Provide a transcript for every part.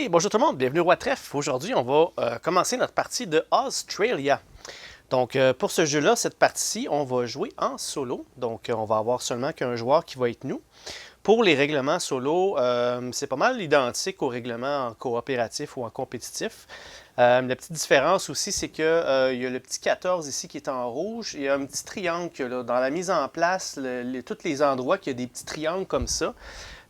Hey, bonjour tout le monde, bienvenue au Roi Trèfle. Aujourd'hui, on va commencer notre partie de Australia. Donc, pour ce jeu-là, cette partie-ci, on va jouer en solo. Donc, on va avoir seulement qu'un joueur qui va être nous. Pour les règlements solo, c'est pas mal identique aux règlements en coopératif ou en compétitif. La petite différence aussi, c'est qu'il y a le petit 14 ici qui est en rouge. Il y a un petit triangle là, dans la mise en place, tous les endroits qu'il y a des petits triangles comme ça.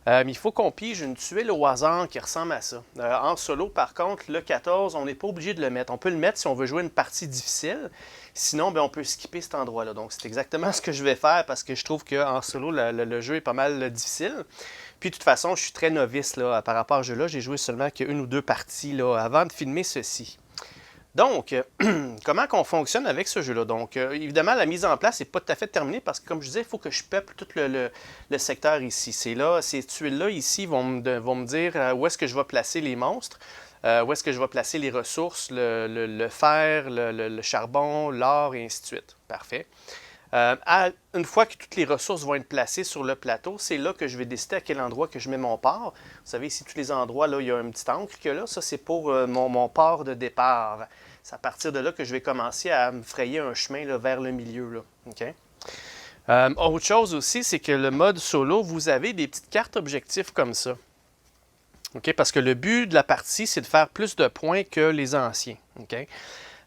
Il faut qu'on pige une tuile au hasard qui ressemble à ça. En solo, par contre, le 14, on n'est pas obligé de le mettre. On peut le mettre si on veut jouer une partie difficile. Sinon, on peut skipper cet endroit-là. Donc, c'est exactement ce que je vais faire parce que je trouve qu'en solo, le jeu est pas mal difficile. Puis, de toute façon, je suis très novice là, par rapport à ce jeu-là. J'ai joué seulement qu'une ou deux parties là, avant de filmer ceci. Donc, comment qu'on fonctionne avec ce jeu-là? Donc, évidemment, la mise en place n'est pas tout à fait terminée parce que, comme je disais, il faut que je peuple tout le secteur ici. Ces tuiles-là, ici, vont me dire où est-ce que je vais placer les monstres, où est-ce que je vais placer les ressources, le fer, le charbon, l'or, et ainsi de suite. Parfait. Une fois que toutes les ressources vont être placées sur le plateau, c'est là que je vais décider à quel endroit que je mets mon port. Vous savez, ici, tous les endroits, là, il y a un petit encre que là. Ça, c'est pour mon port de départ. C'est à partir de là que je vais commencer à me frayer un chemin là, vers le milieu. Là. Okay? Autre chose aussi, c'est que le mode solo, vous avez des petites cartes objectifs comme ça. Okay? Parce que le but de la partie, c'est de faire plus de points que les anciens. Okay?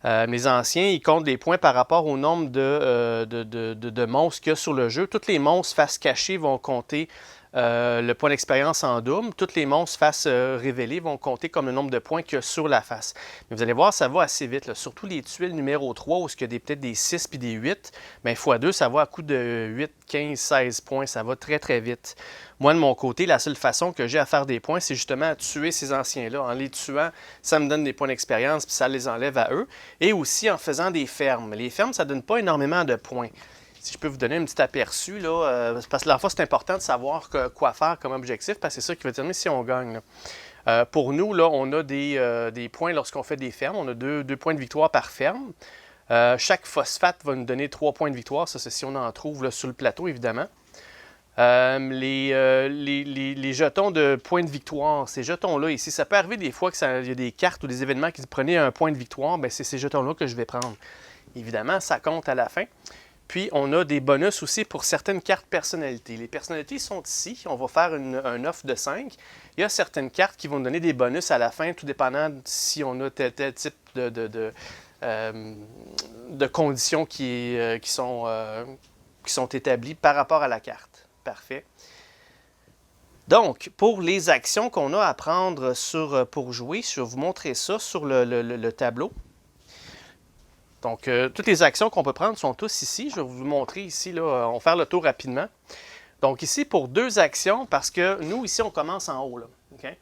Les anciens, ils comptent des points par rapport au nombre de monstres qu'il y a sur le jeu. Tous les monstres face cachée vont compter le point d'expérience en double. Tous les monstres face révélés vont compter comme le nombre de points qu'il y a sur la face. Mais vous allez voir, ça va assez vite. Là. Surtout les tuiles numéro 3, où il y a peut-être des 6 puis des 8. Bien, x2, ça va à coup de 8, 15, 16 points. Ça va très, très vite. Moi, de mon côté, la seule façon que j'ai à faire des points, c'est justement à tuer ces anciens-là. En les tuant, ça me donne des points d'expérience, puis ça les enlève à eux. Et aussi en faisant des fermes. Les fermes, ça ne donne pas énormément de points. Si je peux vous donner un petit aperçu, là, parce que la fois, c'est important de savoir quoi faire comme objectif, parce que c'est ça qui va déterminer si on gagne. Pour nous, là, on a des points lorsqu'on fait des fermes. On a deux points de victoire par ferme. Chaque phosphate va nous donner 3 points de victoire. Ça, c'est si on en trouve là, sur le plateau, évidemment. Les jetons de points de victoire, ces jetons-là ici, ça peut arriver des fois qu'il y a des cartes ou des événements qui prenaient un point de victoire, bien, c'est ces jetons-là que je vais prendre. Évidemment, ça compte à la fin. Puis, on a des bonus aussi pour certaines cartes personnalités. Les personnalités sont ici. On va faire un offre de 5. Il y a certaines cartes qui vont nous donner des bonus à la fin, tout dépendant si on a tel type de conditions qui sont établies par rapport à la carte. Parfait. Donc, pour les actions qu'on a à prendre pour jouer, je vais vous montrer ça sur le tableau. Donc, toutes les actions qu'on peut prendre sont tous ici. Je vais vous montrer ici, là, on va faire le tour rapidement. Donc, ici, pour 2 actions, parce que nous, ici, on commence en haut. Là, okay?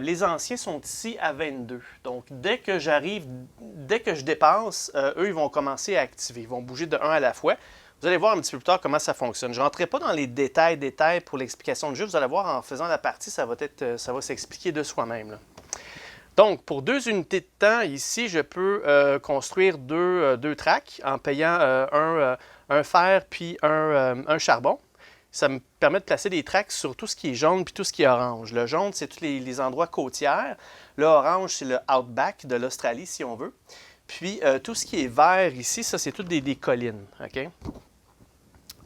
Les anciens sont ici à 22. Donc, dès que je dépasse, eux, ils vont commencer à activer. Ils vont bouger de 1 à la fois. Vous allez voir un petit peu plus tard comment ça fonctionne. Je ne rentrerai pas dans les détails pour l'explication du jeu. Vous allez voir en faisant la partie, ça va s'expliquer de soi-même. Donc, pour 2 unités de temps, ici, je peux construire deux tracks en payant un fer puis un charbon. Ça me permet de placer des tracks sur tout ce qui est jaune puis tout ce qui est orange. Le jaune, c'est tous les endroits côtières. Le orange, c'est le outback de l'Australie, si on veut. Puis, tout ce qui est vert ici, ça, c'est toutes des collines. Okay?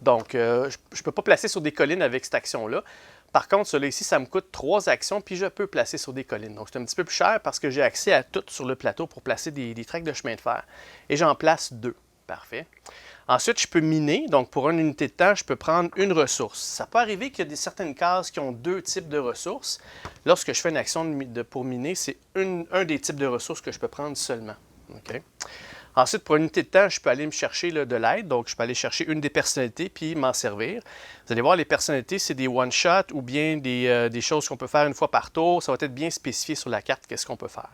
Donc, je ne peux pas placer sur des collines avec cette action-là. Par contre, celui-là ici, ça me coûte 3 actions, puis je peux placer sur des collines. Donc, c'est un petit peu plus cher parce que j'ai accès à tout sur le plateau pour placer des tracks de chemin de fer. Et j'en place 2. Parfait. Ensuite, je peux miner. Donc, pour une unité de temps, je peux prendre une ressource. Ça peut arriver qu'il y a certaines cases qui ont 2 types de ressources. Lorsque je fais une action pour miner, c'est un des types de ressources que je peux prendre seulement. Okay? Ensuite, pour une unité de temps, je peux aller me chercher là, de l'aide. Donc, je peux aller chercher une des personnalités puis m'en servir. Vous allez voir, les personnalités, c'est des one-shots ou bien des choses qu'on peut faire une fois par tour. Ça va être bien spécifié sur la carte qu'est-ce qu'on peut faire.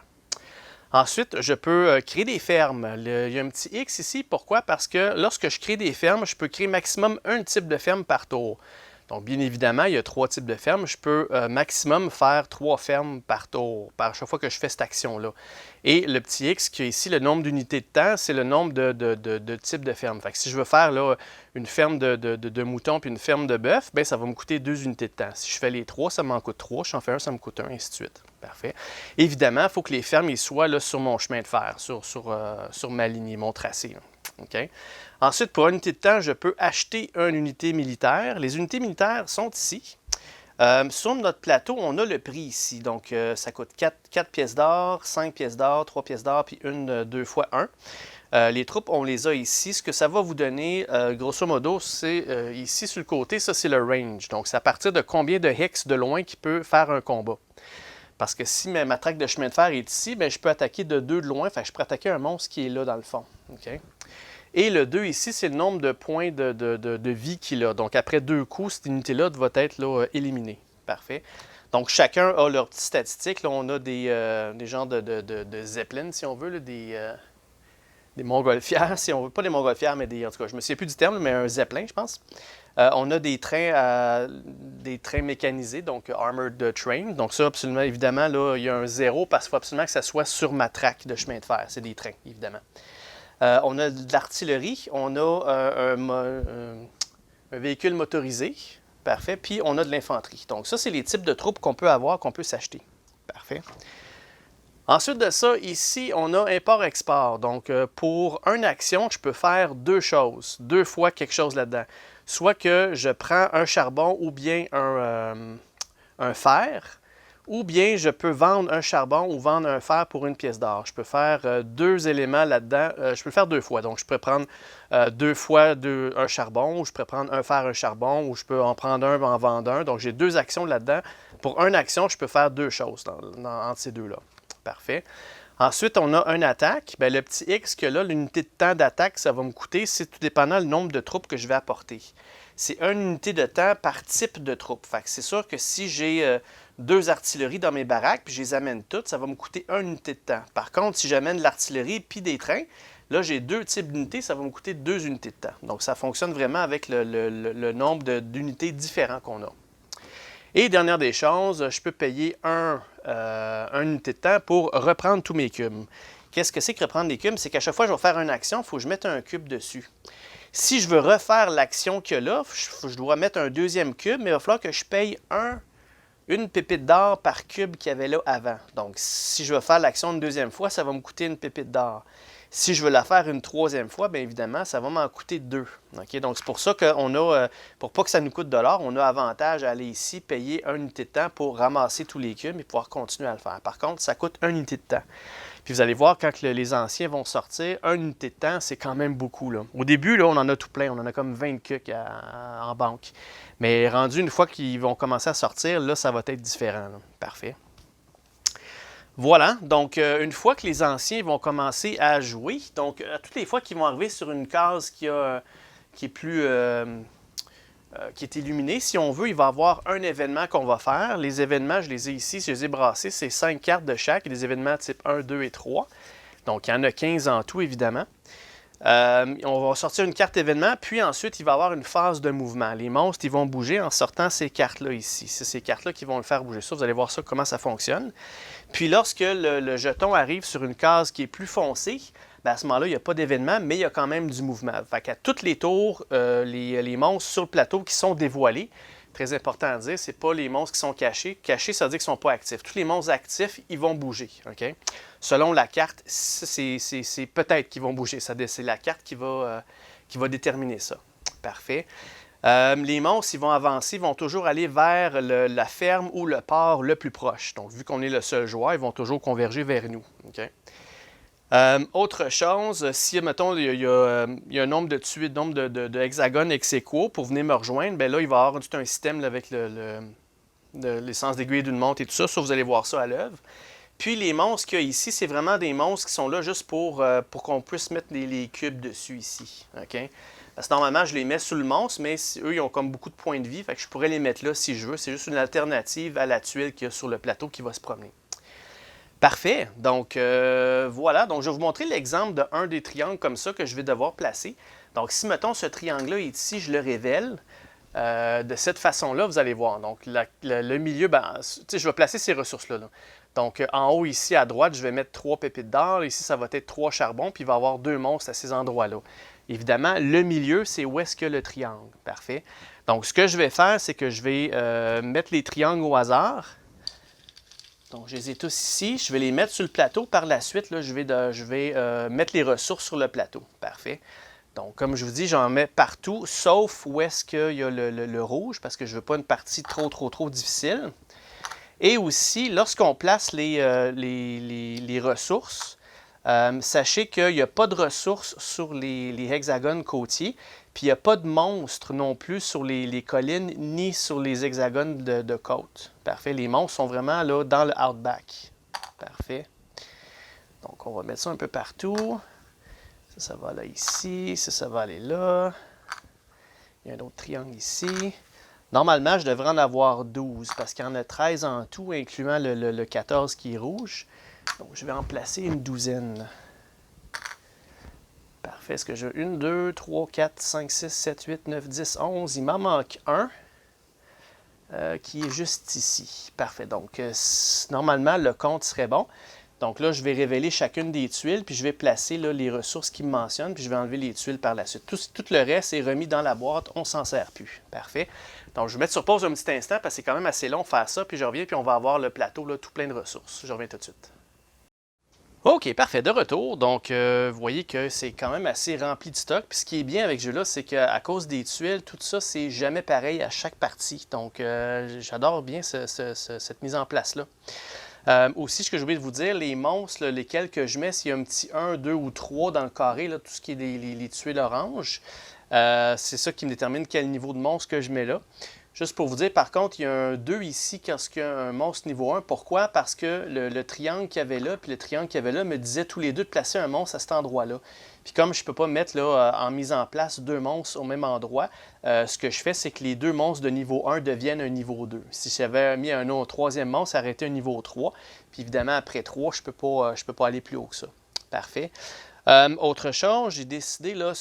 Ensuite, je peux créer des fermes. Il y a un petit X ici. Pourquoi? Parce que lorsque je crée des fermes, je peux créer maximum un type de ferme par tour. Donc, bien évidemment, il y a 3 types de fermes. Je peux maximum faire 3 fermes par tour, par chaque fois que je fais cette action-là. Et le petit X qui est ici, le nombre d'unités de temps, c'est le nombre de types de fermes. Fait que si je veux faire là, une ferme de moutons puis une ferme de bœuf, bien, ça va me coûter 2 unités de temps. Si je fais les 3, ça m'en coûte 3. Si j'en fais un, ça me coûte 1, ainsi de suite. Parfait. Évidemment, il faut que les fermes ils soient là, sur mon chemin de fer, sur ma lignée, mon tracé. OK? Ensuite, pour une unité de temps, je peux acheter une unité militaire. Les unités militaires sont ici. Sur notre plateau, on a le prix ici. Donc, ça coûte 4 pièces d'or, 5 pièces d'or, 3 pièces d'or, puis une 2 fois 1. Les troupes, on les a ici. Ce que ça va vous donner, grosso modo, c'est ici sur le côté, ça c'est le range. Donc, c'est à partir de combien de hex de loin qui peut faire un combat. Parce que si ma traque de chemin de fer est ici, bien, je peux attaquer de 2 de loin. Fait que je peux attaquer un monstre qui est là dans le fond. Okay? Et le 2 ici, c'est le nombre de points de vie qu'il a. Donc, après 2 coups, cette unité-là va être là, éliminée. Parfait. Donc, chacun a leurs petites statistiques. Là, on a des genres de Zeppelin, si on veut, là, des montgolfières, si on veut. Pas des montgolfières, mais en tout cas, je ne me souviens plus du terme, mais un Zeppelin, je pense. On a des trains mécanisés, donc Armored Train. Donc ça, absolument, évidemment, là, il y a un 0 parce qu'il faut absolument que ça soit sur ma traque de chemin de fer. C'est des trains, évidemment. On a de l'artillerie, on a un véhicule motorisé, parfait, puis on a de l'infanterie. Donc ça, c'est les types de troupes qu'on peut avoir, qu'on peut s'acheter. Parfait. Ensuite de ça, ici, on a import-export. Donc, pour une action, je peux faire 2 choses, 2 fois quelque chose là-dedans. Soit que je prends un charbon ou bien un fer, ou bien je peux vendre un charbon ou vendre un fer pour une pièce d'or. Je peux faire 2 éléments là-dedans. Je peux le faire 2 fois. Donc, je peux prendre 2 fois un charbon, ou je peux prendre un fer, un charbon, ou je peux en prendre un, en vendre un. Donc, j'ai 2 actions là-dedans. Pour une action, je peux faire 2 choses entre ces deux-là. Parfait. Ensuite, on a une attaque. Bien, le petit X que là, l'unité de temps d'attaque, ça va me coûter, c'est tout dépendant du nombre de troupes que je vais apporter. C'est une unité de temps par type de troupe. Fait que c'est sûr que si j'ai 2 artilleries dans mes baraques, puis je les amène toutes, ça va me coûter 1 unité de temps. Par contre, si j'amène de l'artillerie puis des trains, là, j'ai 2 types d'unités, ça va me coûter 2 unités de temps. Donc, ça fonctionne vraiment avec le nombre d'unités différents qu'on a. Et dernière des choses, je peux payer une unité de temps pour reprendre tous mes cubes. Qu'est-ce que c'est que reprendre des cubes? C'est qu'à chaque fois que je vais faire une action, il faut que je mette un cube dessus. Si je veux refaire l'action qu'il y a là, je dois mettre un deuxième cube, mais il va falloir que je paye une pépite d'or par cube qu'il y avait là avant. Donc, si je veux faire l'action une deuxième fois, ça va me coûter une pépite d'or. Si je veux la faire une troisième fois, bien évidemment, ça va m'en coûter 2. Okay? Donc, c'est pour ça qu'on a, pour pas que ça nous coûte de l'or, on a avantage à aller ici, payer 1 unité de temps pour ramasser tous les cubes et pouvoir continuer à le faire. Par contre, ça coûte 1 unité de temps. Puis vous allez voir, quand les anciens vont sortir, 1 unité de temps, c'est quand même beaucoup. Là. Au début, là, on en a tout plein. On en a comme 20 cucs en banque. Mais rendu une fois qu'ils vont commencer à sortir, là, ça va être différent. Là. Parfait. Voilà, donc une fois que les anciens vont commencer à jouer, donc toutes les fois qu'ils vont arriver sur une case qui est illuminée, si on veut, il va y avoir un événement qu'on va faire. Les événements, je les ai ici, je les ai brassés, c'est 5 cartes de chaque, des événements type 1, 2 et 3. Donc il y en a 15 en tout, évidemment. On va sortir une carte événement, puis ensuite, il va y avoir une phase de mouvement. Les monstres, ils vont bouger en sortant ces cartes-là ici. C'est ces cartes-là qui vont le faire bouger. Ça, vous allez voir ça, comment ça fonctionne. Puis lorsque le jeton arrive sur une case qui est plus foncée, bien, à ce moment-là, il n'y a pas d'événement, mais il y a quand même du mouvement. Fait qu'à tous les tours, les monstres sur le plateau qui sont dévoilés, très important à dire, ce n'est pas les monstres qui sont cachés. Cachés, ça veut dire qu'ils ne sont pas actifs. Tous les monstres actifs, ils vont bouger. Okay? Selon la carte, c'est peut-être qu'ils vont bouger. C'est la carte qui va déterminer ça. Parfait. Les monstres, ils vont avancer, ils vont toujours aller vers la ferme ou le port le plus proche. Donc, vu qu'on est le seul joueur, ils vont toujours converger vers nous. Okay? Autre chose, si, mettons, il y a un nombre de hexagones ex aequo pour venir me rejoindre, bien là, il va y avoir tout un système là, avec l'essence d'aiguille d'une montre et tout ça. Ça, vous allez voir ça à l'œuvre. Puis, les monstres qu'il y a ici, c'est vraiment des monstres qui sont là juste pour qu'on puisse mettre les cubes dessus ici. Okay? Parce que normalement, je les mets sous le monstre, mais eux, ils ont comme beaucoup de points de vie. Fait que je pourrais les mettre là si je veux. C'est juste une alternative à la tuile qu'il y a sur le plateau qui va se promener. Parfait. Donc, voilà. Donc, je vais vous montrer l'exemple d'un des triangles comme ça que je vais devoir placer. Donc, si, mettons, ce triangle-là est ici, je le révèle. de cette façon-là, vous allez voir. Donc, le milieu, ben, je vais placer ces ressources-là. Là. Donc, en haut, ici, à droite, je vais mettre 3 pépites d'or. Ici, ça va être 3 charbons, puis il va y avoir 2 monstres à ces endroits-là. Évidemment, le milieu, c'est où est-ce que le triangle. Parfait. Donc, ce que je vais faire, c'est que je vais mettre les triangles au hasard. Donc, je les ai tous ici. Je vais les mettre sur le plateau. Par la suite, là, je vais mettre les ressources sur le plateau. Parfait. Donc, comme je vous dis, j'en mets partout, sauf où est-ce qu'il y a le rouge, parce que je ne veux pas une partie trop difficile. Et aussi, lorsqu'on place les ressources, sachez qu'il n'y a pas de ressources sur les hexagones côtiers, puis il n'y a pas de monstres non plus sur les collines, ni sur les hexagones de côte. Parfait. Les monstres sont vraiment là dans le outback. Parfait. Donc, on va mettre ça un peu partout. Ça va aller ici. Ça va aller là. Il y a un autre triangle ici. Normalement, je devrais en avoir 12 parce qu'il y en a 13 en tout, incluant le 14 qui est rouge. Donc, je vais en placer une douzaine. Parfait. Est-ce que j'ai 1, 2, 3, 4, 5, 6, 7, 8, 9, 10, 11. Il m'en manque un qui est juste ici. Parfait. Donc, normalement, le compte serait bon. Donc là, je vais révéler chacune des tuiles, puis je vais placer là, les ressources qui me mentionnent, puis je vais enlever les tuiles par la suite. Tout le reste est remis dans la boîte, on ne s'en sert plus. Parfait. Donc, je vais mettre sur pause un petit instant, parce que c'est quand même assez long de faire ça, puis je reviens, puis on va avoir le plateau là, tout plein de ressources. Je reviens tout de suite. OK, parfait. De retour. Donc, vous voyez que c'est quand même assez rempli de stock. Puis ce qui est bien avec ce jeu-là, c'est qu'à cause des tuiles, tout ça, c'est jamais pareil à chaque partie. Donc, j'adore bien cette mise en place-là. Aussi, ce que j'ai oublié de vous dire, les monstres, là, lesquels que je mets, s'il y a un petit 1, 2 ou 3 dans le carré, là, tout ce qui est les tuiles oranges, c'est ça qui me détermine quel niveau de monstre que je mets là. Juste pour vous dire, par contre, il y a un 2 ici quand il y a un monstre niveau 1. Pourquoi? Parce que le triangle qu'il y avait là, puis le triangle qu'il y avait là, me disait tous les deux de placer un monstre à cet endroit-là. Puis comme je ne peux pas mettre là, en mise en place 2 monstres au même endroit, ce que je fais, c'est que les 2 monstres de niveau 1 deviennent un niveau 2. Si j'avais mis un autre troisième monstre, ça aurait été un niveau 3. Puis évidemment, après 3, je peux pas aller plus haut que ça. Parfait. Autre chose, j'ai décidé, là,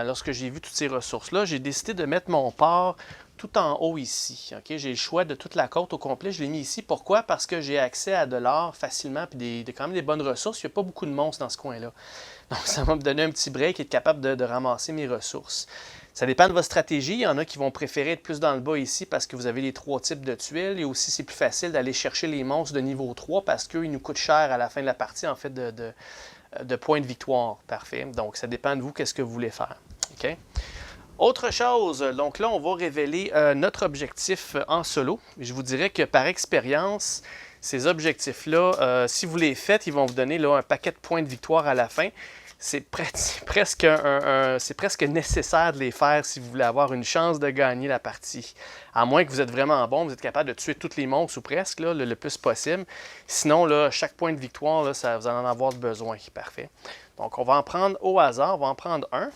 lorsque j'ai vu toutes ces ressources-là, j'ai décidé de mettre mon port tout en haut ici. Okay? J'ai le choix de toute la côte au complet. Je l'ai mis ici. Pourquoi? Parce que j'ai accès à de l'or facilement et quand même des bonnes ressources. Il n'y a pas beaucoup de monstres dans ce coin-là. Donc, ça va me donner un petit break et être capable de ramasser mes ressources. Ça dépend de votre stratégie. Il y en a qui vont préférer être plus dans le bas ici parce que vous avez les 3 types de tuiles. Et aussi, c'est plus facile d'aller chercher les monstres de niveau 3 parce qu'ils nous coûtent cher à la fin de la partie, en fait, de points de victoire. Parfait. Donc, ça dépend de vous, qu'est-ce que vous voulez faire. OK? Autre chose, donc là, on va révéler notre objectif en solo. Je vous dirais que par expérience, ces objectifs-là, si vous les faites, ils vont vous donner là, un paquet de points de victoire à la fin. C'est presque nécessaire de les faire si vous voulez avoir une chance de gagner la partie. À moins que vous êtes vraiment bon, vous êtes capable de tuer tous les monstres ou presque, là, le plus possible. Sinon, là, chaque point de victoire, là, vous allez en avoir besoin. Parfait. Donc, on va en prendre au hasard. On va en prendre un.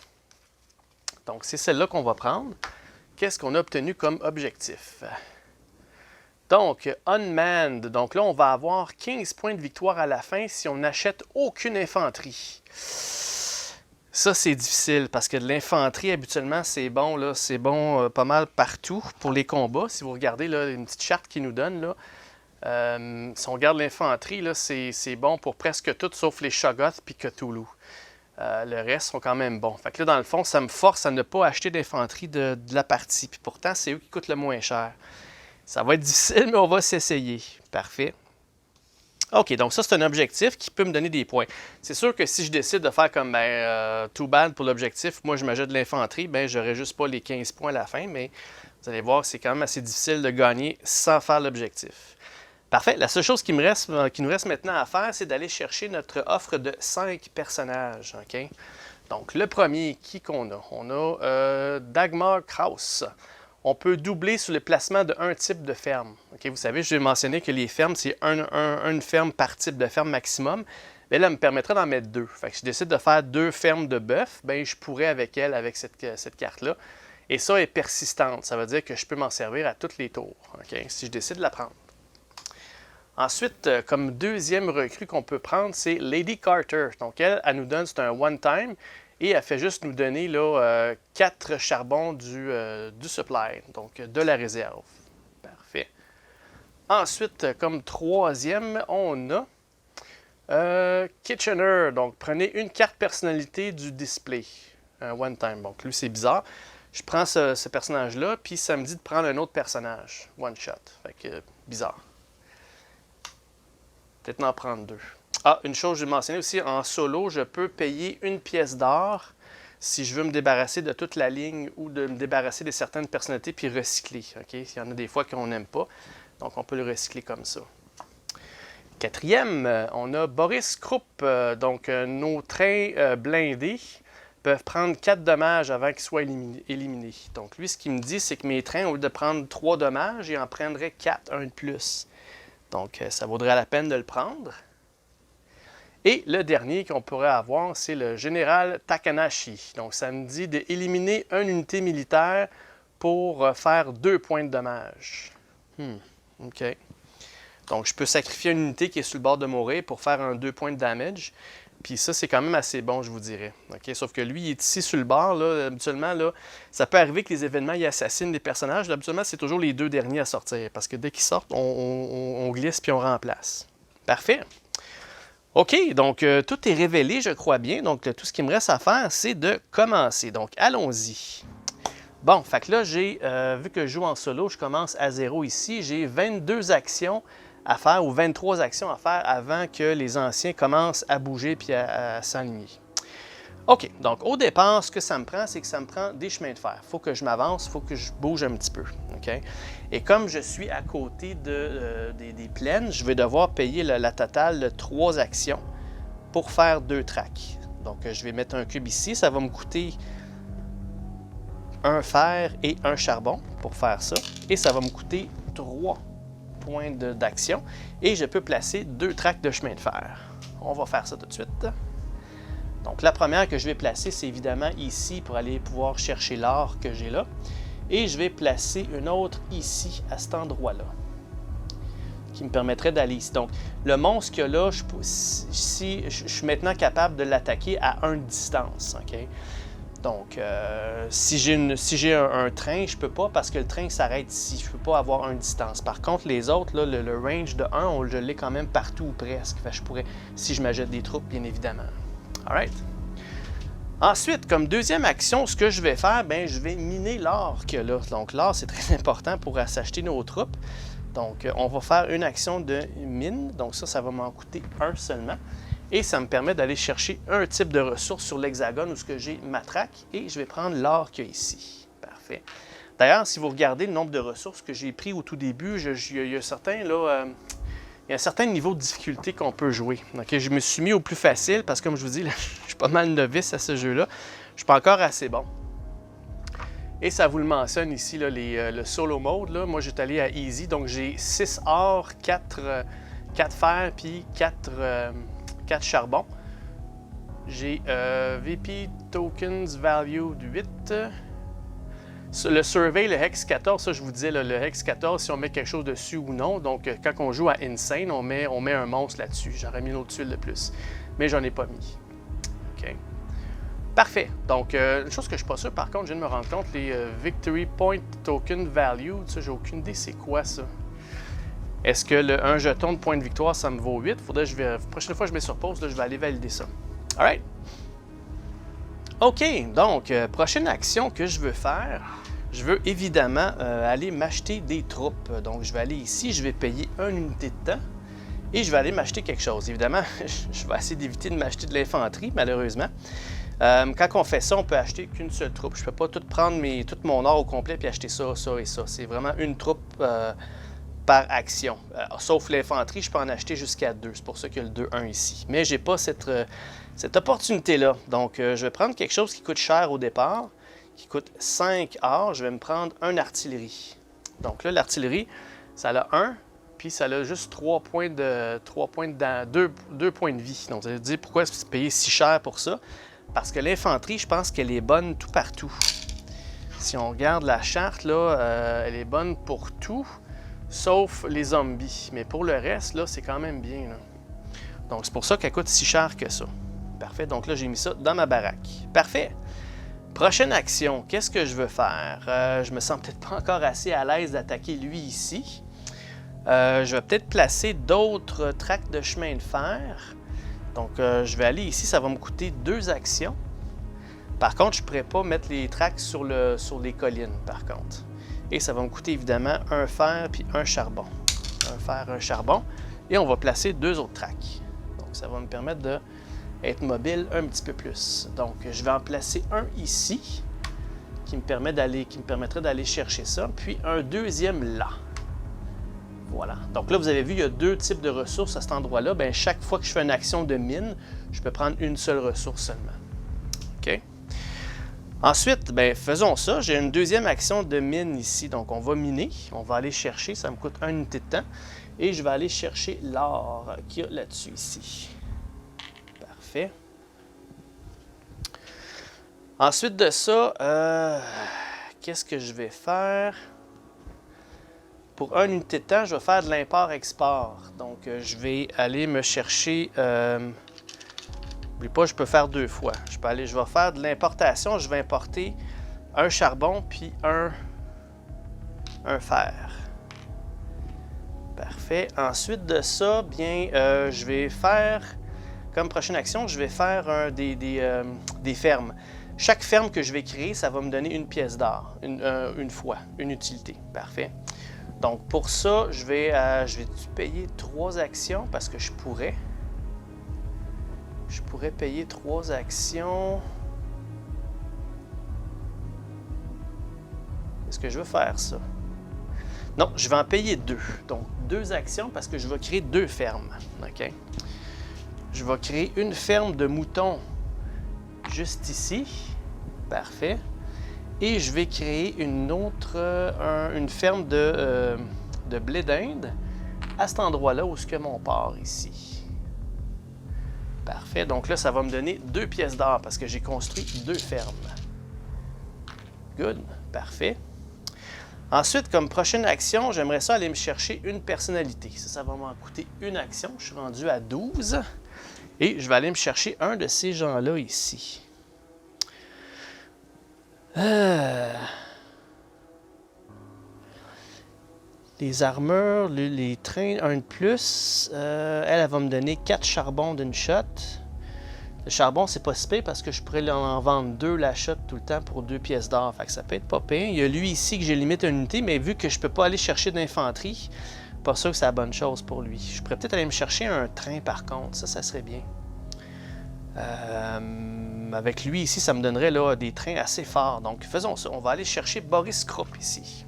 Donc, c'est celle-là qu'on va prendre. Qu'est-ce qu'on a obtenu comme objectif? Donc, Unmanned. Donc là, on va avoir 15 points de victoire à la fin si on n'achète aucune infanterie. Ça, c'est difficile parce que de l'infanterie, habituellement, c'est bon, là, c'est bon pas mal partout pour les combats. Si vous regardez là, une petite charte qui nous donne, là, si on regarde l'infanterie, là, c'est bon pour presque tout sauf les Shoggoth et Cthulhu. Le reste sont quand même bons. Fait que là, dans le fond, ça me force à ne pas acheter d'infanterie de la partie. Puis pourtant, c'est eux qui coûtent le moins cher. Ça va être difficile, mais on va s'essayer. Parfait. OK, donc ça, c'est un objectif qui peut me donner des points. C'est sûr que si je décide de faire comme too bad pour l'objectif, moi, je m'ajoute de l'infanterie, ben j'aurai juste pas les 15 points à la fin, mais vous allez voir, c'est quand même assez difficile de gagner sans faire l'objectif. Parfait. La seule chose qui nous reste maintenant à faire, c'est d'aller chercher notre offre de 5 personnages. Okay? Donc, le premier, qui qu'on a? On a Dagmar Kraus. On peut doubler sur le placement d'un type de ferme. Okay? Vous savez, je vais mentionner que les fermes, c'est une ferme par type de ferme maximum. Mais là, elle me permettrait d'en mettre 2. Fait que si je décide de faire 2 fermes de bœuf, ben, je pourrais avec elle, avec cette carte-là. Et ça est persistante. Ça veut dire que je peux m'en servir à tous les tours. Okay? Si je décide de la prendre. Ensuite, comme deuxième recrue qu'on peut prendre, c'est Lady Carter. Donc, elle nous donne, c'est un one-time. Et elle fait juste nous donner là, 4 charbons du supply, donc de la réserve. Parfait. Ensuite, comme troisième, on a Kitchener. Donc, prenez une carte personnalité du display. One time. Donc, lui, c'est bizarre. Je prends ce personnage-là, puis ça me dit de prendre un autre personnage. One shot. Fait que, bizarre. Peut-être en prendre 2. Ah, une chose que j'ai mentionné aussi, en solo, je peux payer 1 pièce d'or si je veux me débarrasser de toute la ligne ou de me débarrasser de certaines personnalités puis recycler. Okay? Il y en a des fois qu'on n'aime pas, donc on peut le recycler comme ça. Quatrième, on a Boris Krupp. Donc, nos trains blindés peuvent prendre 4 dommages avant qu'ils soient éliminés. Donc, lui, ce qu'il me dit, c'est que mes trains, au lieu de prendre 3 dommages, ils en prendraient 4, un de plus. Donc, ça vaudrait la peine de le prendre. Et le dernier qu'on pourrait avoir, c'est le général Takanashi. Donc, ça me dit d'éliminer une unité militaire pour faire 2 points de dommage. OK. Donc, je peux sacrifier une unité qui est sur le bord de mourir pour faire un 2 points de damage. Puis ça, c'est quand même assez bon, je vous dirais. Okay? Sauf que lui, il est ici sur le bord. Là, habituellement, là, ça peut arriver que les événements ils assassinent des personnages. Là, habituellement, c'est toujours les 2 derniers à sortir. Parce que dès qu'ils sortent, on glisse puis on remplace. Parfait. OK, donc tout est révélé, je crois bien. Donc, tout ce qu'il me reste à faire, c'est de commencer. Donc, allons-y. Bon, fait que là, vu que je joue en solo, je commence à 0 ici. J'ai 22 actions à faire ou 23 actions à faire avant que les anciens commencent à bouger puis à s'aligner. OK, donc au départ, ce que ça me prend, c'est que ça me prend des chemins de fer. Il faut que je m'avance, il faut que je bouge un petit peu. OK? Et comme je suis à côté des plaines, je vais devoir payer la totale de 3 actions pour faire 2 tracks. Donc, je vais mettre un cube ici. Ça va me coûter un fer et un charbon pour faire ça. Et ça va me coûter 3 points d'action. Et je peux placer 2 tracks de chemin de fer. On va faire ça tout de suite. Donc, la première que je vais placer, c'est évidemment ici pour aller pouvoir chercher l'or que j'ai là. Et je vais placer une autre ici, à cet endroit-là, qui me permettrait d'aller ici. Donc, le monstre qu'il y a là, je suis maintenant capable de l'attaquer à 1 distance. Okay? Donc, si j'ai un train, je ne peux pas parce que le train s'arrête ici. Je ne peux pas avoir 1 distance. Par contre, les autres, là, le range de 1, je l'ai quand même partout ou presque. Fait que je pourrais, si je m'ajoute des troupes, bien évidemment. Alright. Ensuite, comme deuxième action, ce que je vais faire, bien, je vais miner l'or qu'il y a là. Donc, l'or, c'est très important pour s'acheter nos troupes. Donc, on va faire une action de mine. Donc, ça va m'en coûter 1 seulement. Et ça me permet d'aller chercher un type de ressource sur l'hexagone où j'ai ma traque. Et je vais prendre l'or qu'il y a ici. Parfait. D'ailleurs, si vous regardez le nombre de ressources que j'ai pris au tout début, il y a certains, là... il y a un certain niveau de difficulté qu'on peut jouer. Okay? Je me suis mis au plus facile parce que, comme je vous dis, là, je suis pas mal novice à ce jeu-là. Je ne suis pas encore assez bon. Et ça vous le mentionne ici, là, le solo mode. Là. Moi, j'étais allé à Easy, donc j'ai 6 or, 4 fer, puis 4 charbons. J'ai VP Tokens Value de 8. Le survey, le Hex 14, ça je vous disais, là, le Hex 14, si on met quelque chose dessus ou non. Donc, quand on joue à Insane, on met un monstre là-dessus. J'aurais mis une autre tuile de plus. Mais j'en ai pas mis. OK. Parfait. Donc, une chose que je ne suis pas sûr, par contre, je viens de me rendre compte, les Victory Point Token Value, ça, j'ai aucune idée c'est quoi ça. Est-ce que un jeton de point de victoire, ça me vaut 8? Faudrait que la prochaine fois que je mets sur pause, là, je vais aller valider ça. Alright. OK, donc, prochaine action que je veux faire, je veux évidemment aller m'acheter des troupes. Donc, je vais aller ici, je vais payer 1 unité de temps et je vais aller m'acheter quelque chose. Évidemment, je vais essayer d'éviter de m'acheter de l'infanterie, malheureusement. Quand on fait ça, on peut acheter qu'une seule troupe. Je ne peux pas tout prendre tout mon or au complet et acheter ça, ça et ça. C'est vraiment une troupe par action. Sauf l'infanterie, je peux en acheter jusqu'à 2. C'est pour ça qu'il y a le 2-1 ici. Mais je n'ai pas cette opportunité-là. Donc, je vais prendre quelque chose qui coûte cher au départ, qui coûte 5 or. Je vais me prendre un artillerie. Donc là, l'artillerie, ça a 1, puis ça a juste 2 points de vie. Donc, ça veut dire pourquoi c'est payé si cher pour ça? Parce que l'infanterie, je pense qu'elle est bonne tout partout. Si on regarde la charte, là, elle est bonne pour tout, sauf les zombies. Mais pour le reste, là, c'est quand même bien. Là. Donc, c'est pour ça qu'elle coûte si cher que ça. Parfait, donc là, j'ai mis ça dans ma baraque. Parfait. Prochaine action, qu'est-ce que je veux faire? Je me sens peut-être pas encore assez à l'aise d'attaquer lui ici. Je vais peut-être placer d'autres tracts de chemin de fer. Donc, je vais aller ici, ça va me coûter 2 actions. Par contre, je ne pourrais pas mettre les tracts sur les collines, par contre. Et ça va me coûter évidemment un fer puis un charbon. Un fer, un charbon. Et on va placer 2 autres tracts. Donc, ça va me permettre d'être mobile un petit peu plus. Donc, je vais en placer un ici, qui me permettrait d'aller chercher ça, puis un deuxième là. Voilà. Donc là, vous avez vu, il y a 2 types de ressources à cet endroit-là. Bien, chaque fois que je fais une action de mine, je peux prendre une seule ressource seulement. OK? Ensuite, bien, faisons ça. J'ai une deuxième action de mine ici. Donc, on va miner. On va aller chercher. Ça me coûte 1 unité de temps. Et je vais aller chercher l'or qu'il y a là-dessus ici. Parfait. Ensuite de ça, qu'est-ce que je vais faire? Pour 1 unité de temps, je vais faire de l'import-export. Donc, je vais aller me chercher... N'oublie pas, je peux faire 2 fois. Je vais faire de l'importation. Je vais importer un charbon puis un fer. Parfait. Ensuite de ça, bien, je vais faire... Comme prochaine action, je vais faire des fermes. Chaque ferme que je vais créer, ça va me donner une pièce d'or, une fois, une utilité. Parfait. Donc, pour ça, je vais payer 3 actions parce que je pourrais. Je pourrais payer 3 actions. Est-ce que je veux faire ça? Non, je vais en payer 2. Donc, 2 actions parce que je vais créer 2 fermes. OK? Je vais créer une ferme de moutons juste ici. Parfait. Et je vais créer une ferme de blé d'Inde à cet endroit-là où est-ce que mon port ici. Parfait. Donc là, ça va me donner 2 pièces d'or parce que j'ai construit 2 fermes. Good. Parfait. Ensuite, comme prochaine action, j'aimerais ça aller me chercher une personnalité. Ça va m'en coûter 1 action. Je suis rendu à 12. Et je vais aller me chercher un de ces gens-là ici. Les armures, les trains, un de plus. Elle va me donner 4 charbons d'une shot. Le charbon, c'est pas si pire parce que je pourrais en vendre 2 la shot tout le temps pour 2 pièces d'or. Fait que ça peut être pas pire. Il y a lui ici que j'ai limite une unité, mais vu que je peux pas aller chercher d'infanterie, pas sûr que c'est la bonne chose pour lui. Je pourrais peut-être aller me chercher un train par contre. Ça serait bien. Avec lui ici, ça me donnerait là, des trains assez forts. Donc, faisons ça. On va aller chercher Boris Krupp ici.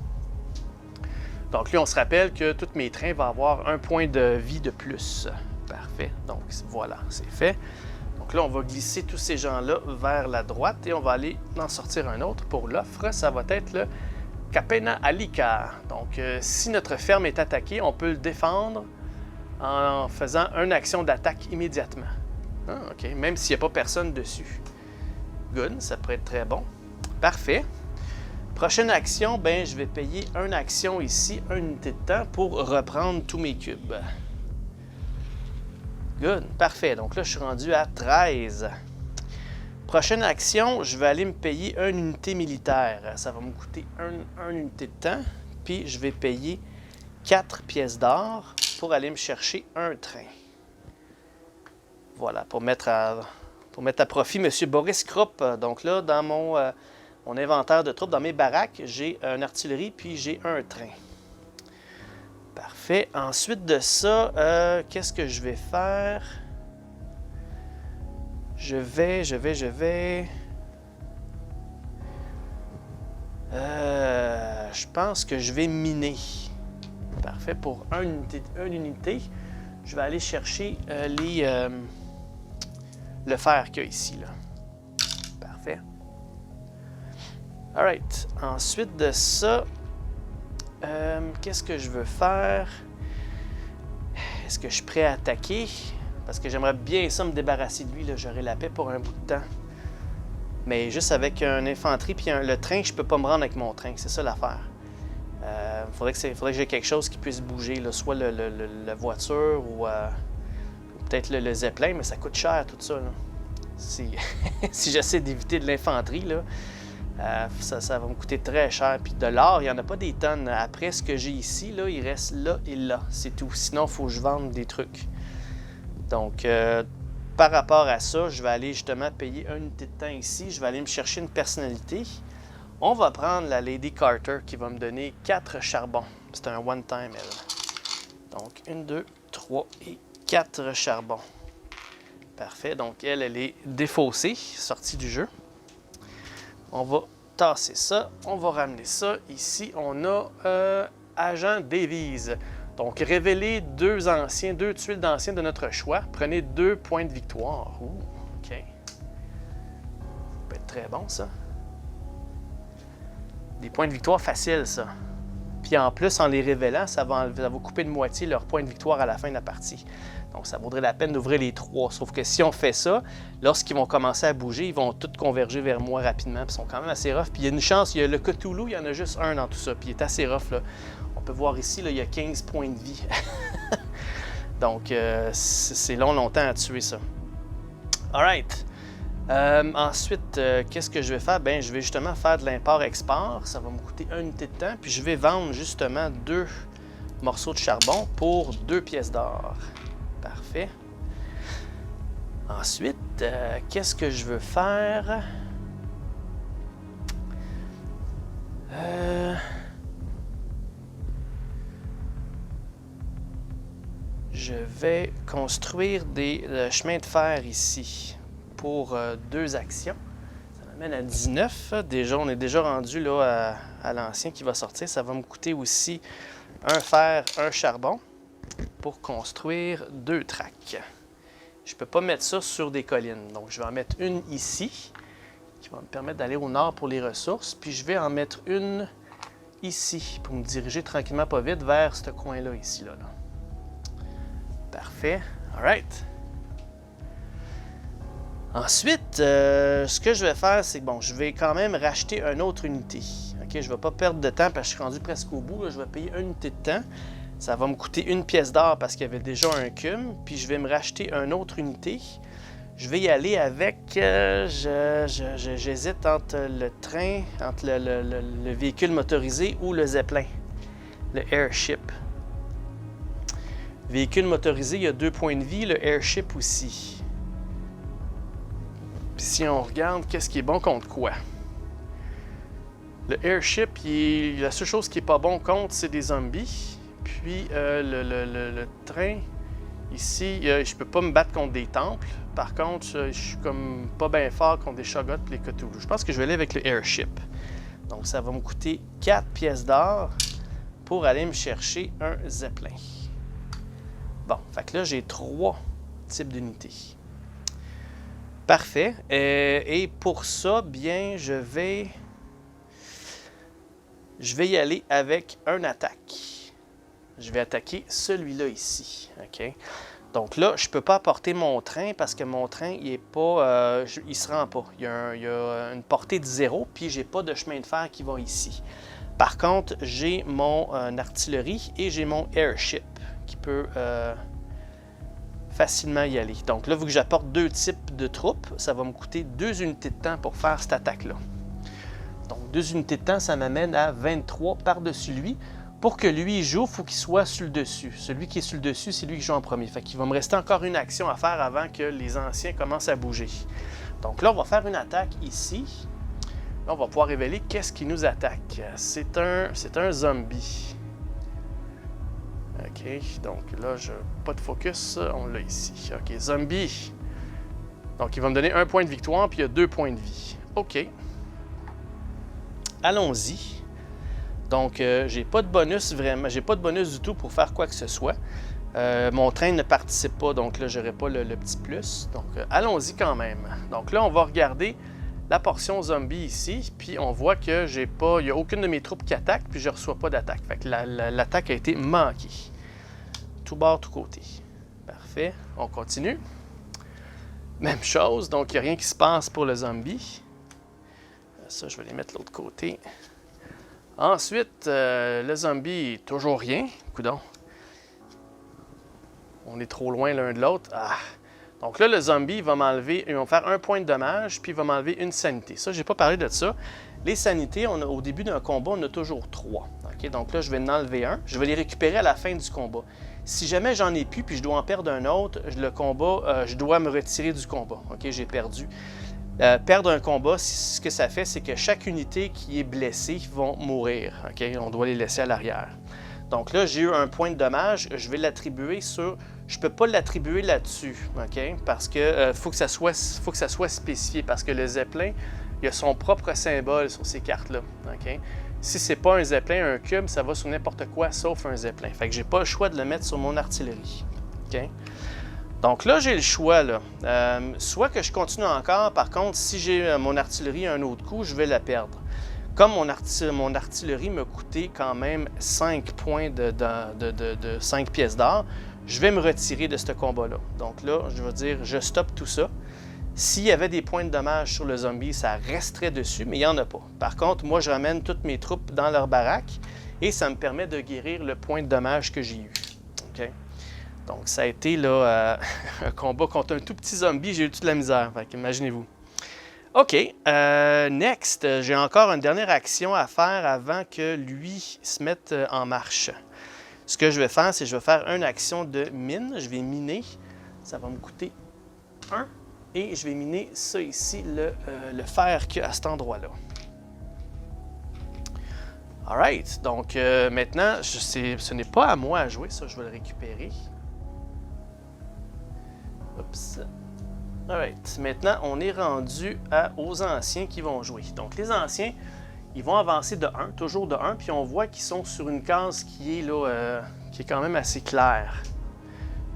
Donc, lui, on se rappelle que tous mes trains vont avoir 1 point de vie de plus. Parfait. Donc, voilà, c'est fait. Donc là, on va glisser tous ces gens-là vers la droite et on va aller en sortir un autre. Pour l'offre, ça va être le Capena Alika. Donc, si notre ferme est attaquée, on peut le défendre en faisant une action d'attaque immédiatement. Ah, OK. Même s'il n'y a pas personne dessus. Good, ça pourrait être très bon. Parfait. Prochaine action, ben, je vais payer 1 action ici, 1 unité de temps pour reprendre tous mes cubes. Good, parfait. Donc là, je suis rendu à 13. Prochaine action, je vais aller me payer 1 unité militaire. Ça va me coûter 1 unité de temps. Puis je vais payer 4 pièces d'or pour aller me chercher un train. Voilà, pour mettre à profit M. Boris Krupp. Donc là, dans mon inventaire de troupes, dans mes baraques, j'ai une artillerie puis j'ai un train. Parfait. Ensuite de ça, qu'est-ce que je vais faire? Je pense que je vais miner. Parfait. Pour 1 unité, je vais aller chercher le fer qu'il y a ici, là. Parfait. Alright. Ensuite de ça, qu'est-ce que je veux faire? Est-ce que je suis prêt à attaquer? Parce que j'aimerais bien ça me débarrasser de lui. J'aurai la paix pour un bout de temps. Mais juste avec une infanterie puis le train, je peux pas me rendre avec mon train. C'est ça l'affaire. Faudrait que j'ai quelque chose qui puisse bouger. Là. Soit la voiture ou peut-être le zeppelin, mais ça coûte cher tout ça. Là. si j'essaie d'éviter de l'infanterie, là, ça va me coûter très cher. Puis de l'or, il n'y en a pas des tonnes. Après ce que j'ai ici, là, il reste là et là. C'est tout. Sinon, il faut que je vende des trucs. Donc, par rapport à ça, je vais aller justement payer une unité de temps ici. Je vais aller me chercher une personnalité. On va prendre la Lady Carter qui va me donner 4 charbons. C'est un one-time, elle. Donc, 1, 2, 3 et 4 charbons. Parfait. Donc, elle est défaussée, sortie du jeu. On va tasser ça. On va ramener ça. Ici, on a Agent Davies. Donc, révélez 2 tuiles d'anciens de notre choix. Prenez 2 points de victoire. Ouh, OK. Ça peut être très bon, ça. Des points de victoire faciles, ça. Puis en plus, en les révélant, ça va couper de moitié leur point de victoire à la fin de la partie. Donc, ça vaudrait la peine d'ouvrir les 3. Sauf que si on fait ça, lorsqu'ils vont commencer à bouger, ils vont tous converger vers moi rapidement. Puis ils sont quand même assez rough. Puis il y a une chance, il y a le Cthulhu, il y en a juste un dans tout ça. Puis il est assez rough, là. On peut voir ici, là, il y a 15 points de vie. Donc, c'est longtemps à tuer ça. Alright. Ensuite, qu'est-ce que je vais faire? Ben, je vais justement faire de l'import-export. Ça va me coûter une unité de temps. Puis je vais vendre justement 2 morceaux de charbon pour 2 pièces d'or. Parfait. Ensuite, qu'est-ce que je veux faire? Je vais construire des chemins de fer ici pour 2 actions. Ça m'amène à 19. Déjà, on est déjà rendu là, à l'ancien qui va sortir. Ça va me coûter aussi un fer, un charbon pour construire 2 tracks. Je ne peux pas mettre ça sur des collines. Donc, je vais en mettre une ici qui va me permettre d'aller au nord pour les ressources. Puis, je vais en mettre une ici pour me diriger tranquillement, pas vite, vers ce coin-là, ici. Là. Parfait. All right. Ensuite, ce que je vais faire, c'est que bon, je vais quand même racheter une autre unité. OK, je ne vais pas perdre de temps parce que je suis rendu presque au bout. Là. Je vais payer une unité de temps. Ça va me coûter 1 pièce d'or parce qu'il y avait déjà un cum. Puis je vais me racheter une autre unité. Je vais y aller avec... j'hésite entre le train, entre le véhicule motorisé ou le zeppelin. Le airship. Véhicule motorisé, il y a 2 points de vie. Le airship aussi. Puis si on regarde, qu'est-ce qui est bon contre quoi? Le airship, la seule chose qui n'est pas bon contre, c'est des zombies. Puis le train, ici, je peux pas me battre contre des temples. Par contre, je suis comme pas bien fort contre des shoggoths et les Cthulhu. Je pense que je vais aller avec le airship. Donc ça va me coûter 4 pièces d'or pour aller me chercher un zeppelin. Bon, fait que là, j'ai 3 types d'unités. Parfait. Et pour ça, bien, je vais y aller avec un attaque. Je vais attaquer celui-là ici. OK? Donc là, je ne peux pas apporter mon train parce que mon train, il est pas, il se rend pas. Il y a une portée de 0, puis j'ai pas de chemin de fer qui va ici. Par contre, j'ai mon artillerie et j'ai mon airship qui peut facilement y aller. Donc là, vu que j'apporte 2 types de troupes, ça va me coûter 2 unités de temps pour faire cette attaque-là. Donc 2 unités de temps, ça m'amène à 23 par-dessus lui. Pour que lui joue, il faut qu'il soit sur le dessus. Celui qui est sur le dessus, c'est lui qui joue en premier. Fait qu'il va me rester encore une action à faire avant que les anciens commencent à bouger. Donc là, on va faire une attaque ici. Là, on va pouvoir révéler qu'est-ce qui nous attaque. C'est un zombie. OK, donc là, pas de focus, on l'a ici. OK, zombie. Donc, il va me donner 1 point de victoire, puis il y a 2 points de vie. OK. Allons-y. Donc, j'ai pas de bonus vraiment, j'ai pas de bonus du tout pour faire quoi que ce soit. Mon train ne participe pas, donc là, j'aurai pas le petit plus. Donc, allons-y quand même. Donc là, on va regarder la portion zombie ici, puis on voit que il n'y a aucune de mes troupes qui attaque, puis je ne reçois pas d'attaque. Fait que l'attaque a été manquée. Tout bord, tout côté. Parfait. On continue. Même chose, donc il n'y a rien qui se passe pour le zombie. Ça, je vais les mettre de l'autre côté. Ensuite, le zombie, toujours rien. Coudonc. On est trop loin l'un de l'autre. Ah! Donc là, le zombie, il va me faire un point de dommage, puis il va m'enlever une sanité. Ça, je n'ai pas parlé de ça. Les sanités, au début d'un combat, on a toujours 3. Okay? Donc là, je vais en enlever un. Je vais les récupérer à la fin du combat. Si jamais j'en ai plus, puis je dois en perdre un autre, le combat, je dois me retirer du combat. Okay? J'ai perdu. Perdre un combat, ce que ça fait, c'est que chaque unité qui est blessée vont mourir. Okay? On doit les laisser à l'arrière. Donc là, j'ai eu un point de dommage. Je vais l'attribuer sur... Je ne peux pas l'attribuer là-dessus, okay? Parce que faut que ça soit spécifié. Parce que le Zeppelin, il a son propre symbole sur ces cartes-là. Okay? Si ce n'est pas un Zeppelin, un cube, ça va sur n'importe quoi sauf un Zeppelin. Fait que j'ai pas le choix de le mettre sur mon artillerie. Okay? Donc là, j'ai le choix. Là. Soit que je continue encore, par contre, si j'ai mon artillerie un autre coup, je vais la perdre. Comme mon artillerie m'a coûté quand même 5 points de 5 pièces d'or, je vais me retirer de ce combat-là. Donc là, je vais dire, je stoppe tout ça. S'il y avait des points de dommage sur le zombie, ça resterait dessus, mais il n'y en a pas. Par contre, moi, je ramène toutes mes troupes dans leur baraque et ça me permet de guérir le point de dommage que j'ai eu. Okay? Donc, ça a été là, un combat contre un tout petit zombie. J'ai eu toute la misère. Imaginez-vous. OK. Next, j'ai encore une dernière action à faire avant que lui se mette en marche. Ce que je vais faire, c'est que je vais faire une action de mine. Je vais miner. Ça va me coûter 1. Et je vais miner ça ici, le fer qu'il y a à cet endroit-là. Alright. Donc, maintenant, ce n'est pas à moi à jouer. Ça, je vais le récupérer. Oups. Alright. Maintenant, on est rendu aux anciens qui vont jouer. Donc, les anciens, ils vont avancer de 1, toujours de 1, puis on voit qu'ils sont sur une case qui est là, qui est quand même assez claire.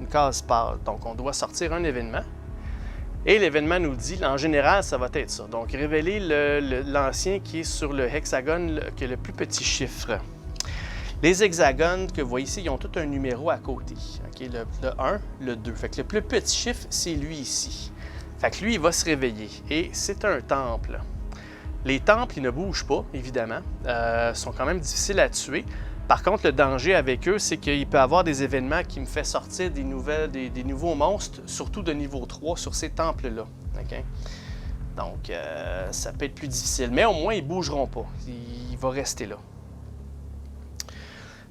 Une case pâle. Donc, on doit sortir un événement. Et l'événement nous dit, en général, ça va être ça. Donc, révéler l'ancien qui est sur le hexagone, qui est le plus petit chiffre. Les hexagones que vous voyez ici, ils ont tous un numéro à côté. Okay? Le 1, le 2. Fait que le plus petit chiffre, c'est lui ici. Fait que lui, il va se réveiller. Et c'est un temple. Les temples, ils ne bougent pas, évidemment. Sont quand même difficiles à tuer. Par contre, le danger avec eux, c'est qu'il peut y avoir des événements qui me font sortir des nouveaux monstres, surtout de niveau 3, sur ces temples-là. Okay? Donc, ça peut être plus difficile. Mais au moins, ils ne bougeront pas. Il va rester là.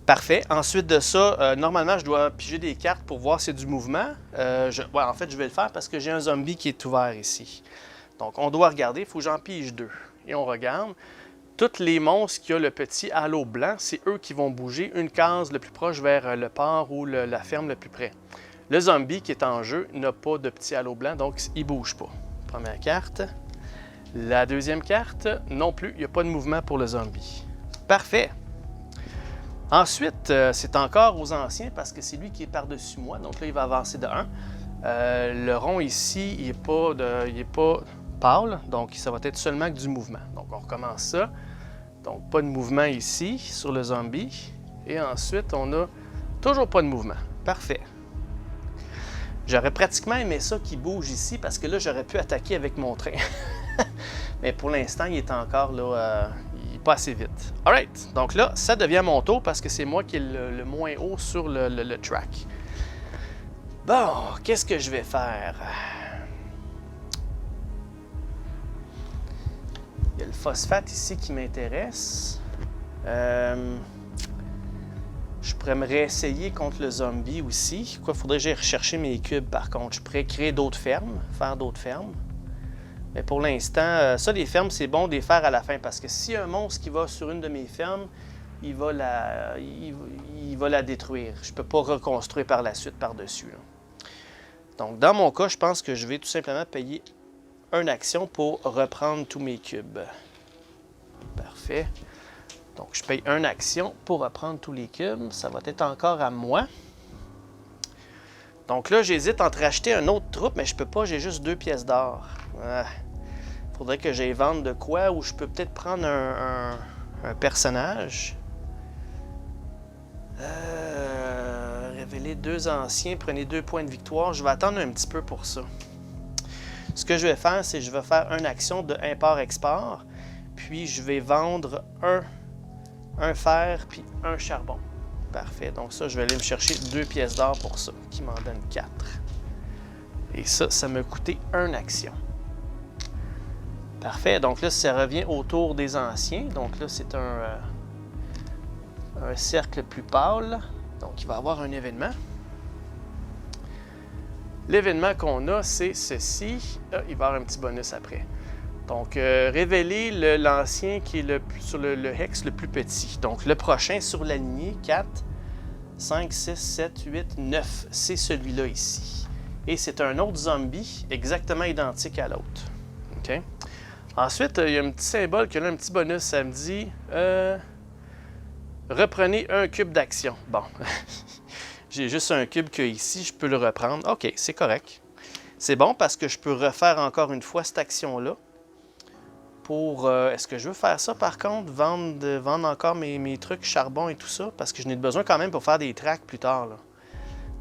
Parfait. Ensuite de ça, normalement, je dois piger des cartes pour voir s'il y a du mouvement. Ouais, en fait, je vais le faire parce que j'ai un zombie qui est ouvert ici. Donc, on doit regarder. Il faut que j'en pige 2. Et on regarde. Tous les monstres qui ont le petit halo blanc, c'est eux qui vont bouger une case le plus proche vers le port ou la ferme le plus près. Le zombie qui est en jeu n'a pas de petit halo blanc, donc il ne bouge pas. Première carte. La deuxième carte, non plus, il n'y a pas de mouvement pour le zombie. Parfait. Ensuite, c'est encore aux anciens parce que c'est lui qui est par-dessus moi, donc là, il va avancer de 1. Le rond ici, il n'est pas pâle, donc ça va être seulement que du mouvement. Donc, on recommence ça. Donc, pas de mouvement ici, sur le zombie. Et ensuite, on a toujours pas de mouvement. Parfait. J'aurais pratiquement aimé ça qui bouge ici, parce que là, j'aurais pu attaquer avec mon train. Mais pour l'instant, il est encore là, il n'est pas assez vite. Alright, donc là, ça devient mon tour, parce que c'est moi qui est le moins haut sur le track. Bon, qu'est-ce que je vais faire? Il y a le phosphate ici qui m'intéresse. Je pourrais me réessayer contre le zombie aussi. Quoi, faudrait que j'aille rechercher mes cubes par contre. Je pourrais créer d'autres fermes, faire d'autres fermes. Mais pour l'instant, ça, les fermes, c'est bon de les faire à la fin. Parce que si un monstre qui va sur une de mes fermes, il va la détruire. Je ne peux pas reconstruire par la suite par-dessus. Donc, dans mon cas, je pense que je vais tout simplement payer une action pour reprendre tous mes cubes. Parfait. Donc, je paye une action pour reprendre tous les cubes. Ça va être encore à moi. Donc là, j'hésite entre acheter un autre troupe, mais je peux pas, j'ai juste 2 pièces d'or. Faudrait que j'aille vendre de quoi, ou je peux peut-être prendre un personnage. Révéler 2 anciens, prenez 2 points de victoire. Je vais attendre un petit peu pour ça. Ce que je vais faire, c'est que je vais faire une action de import-export, puis je vais vendre un fer puis un charbon. Parfait. Donc ça, je vais aller me chercher 2 pièces d'or pour ça, qui m'en donne 4. Et ça m'a coûté 1 action. Parfait. Donc là, ça revient autour des anciens. Donc là, c'est un cercle plus pâle. Donc, il va y avoir un événement. L'événement qu'on a, c'est ceci. Ah, il va y avoir un petit bonus après. Donc, révéler l'ancien qui est sur le hex le plus petit. Donc, le prochain sur la lignée, 4, 5, 6, 7, 8, 9. C'est celui-là ici. Et c'est un autre zombie exactement identique à l'autre. OK? Ensuite, il y a un petit symbole qui a un petit bonus. Ça me dit reprenez un cube d'action. Bon, j'ai juste un cube que ici, je peux le reprendre. OK, c'est correct. C'est bon parce que je peux refaire encore une fois cette action-là. Est-ce que je veux faire ça par contre? Vendre encore mes trucs charbon et tout ça? Parce que je n'ai besoin quand même pour faire des tracks plus tard, là.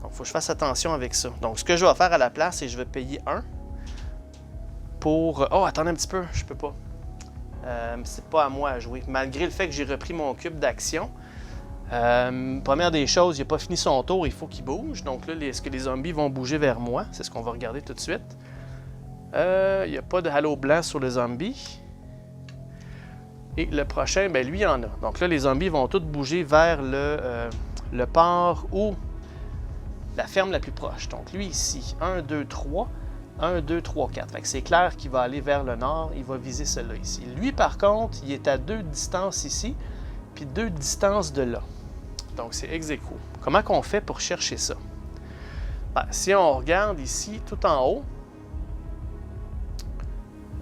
Donc, il faut que je fasse attention avec ça. Donc, ce que je vais faire à la place, c'est que je vais payer 1 pour... Oh, attendez un petit peu, je peux pas. C'est pas à moi à jouer. Malgré le fait que j'ai repris mon cube d'action, première des choses, il n'a pas fini son tour, il faut qu'il bouge. Donc là, est-ce que les zombies vont bouger vers moi? C'est ce qu'on va regarder tout de suite. Il n'y a pas de halo blanc sur le zombie. Et le prochain, ben lui, il y en a. Donc là, les zombies vont tous bouger vers le port ou la ferme la plus proche. Donc lui ici, 1, 2, 3, 1, 2, 3, 4. Fait que c'est clair qu'il va aller vers le nord, il va viser celui-là ici. Lui, par contre, il est à 2 distances ici, puis 2 distances de là. Donc c'est ex aequo. Comment qu'on fait pour chercher ça? Ben, si on regarde ici, tout en haut,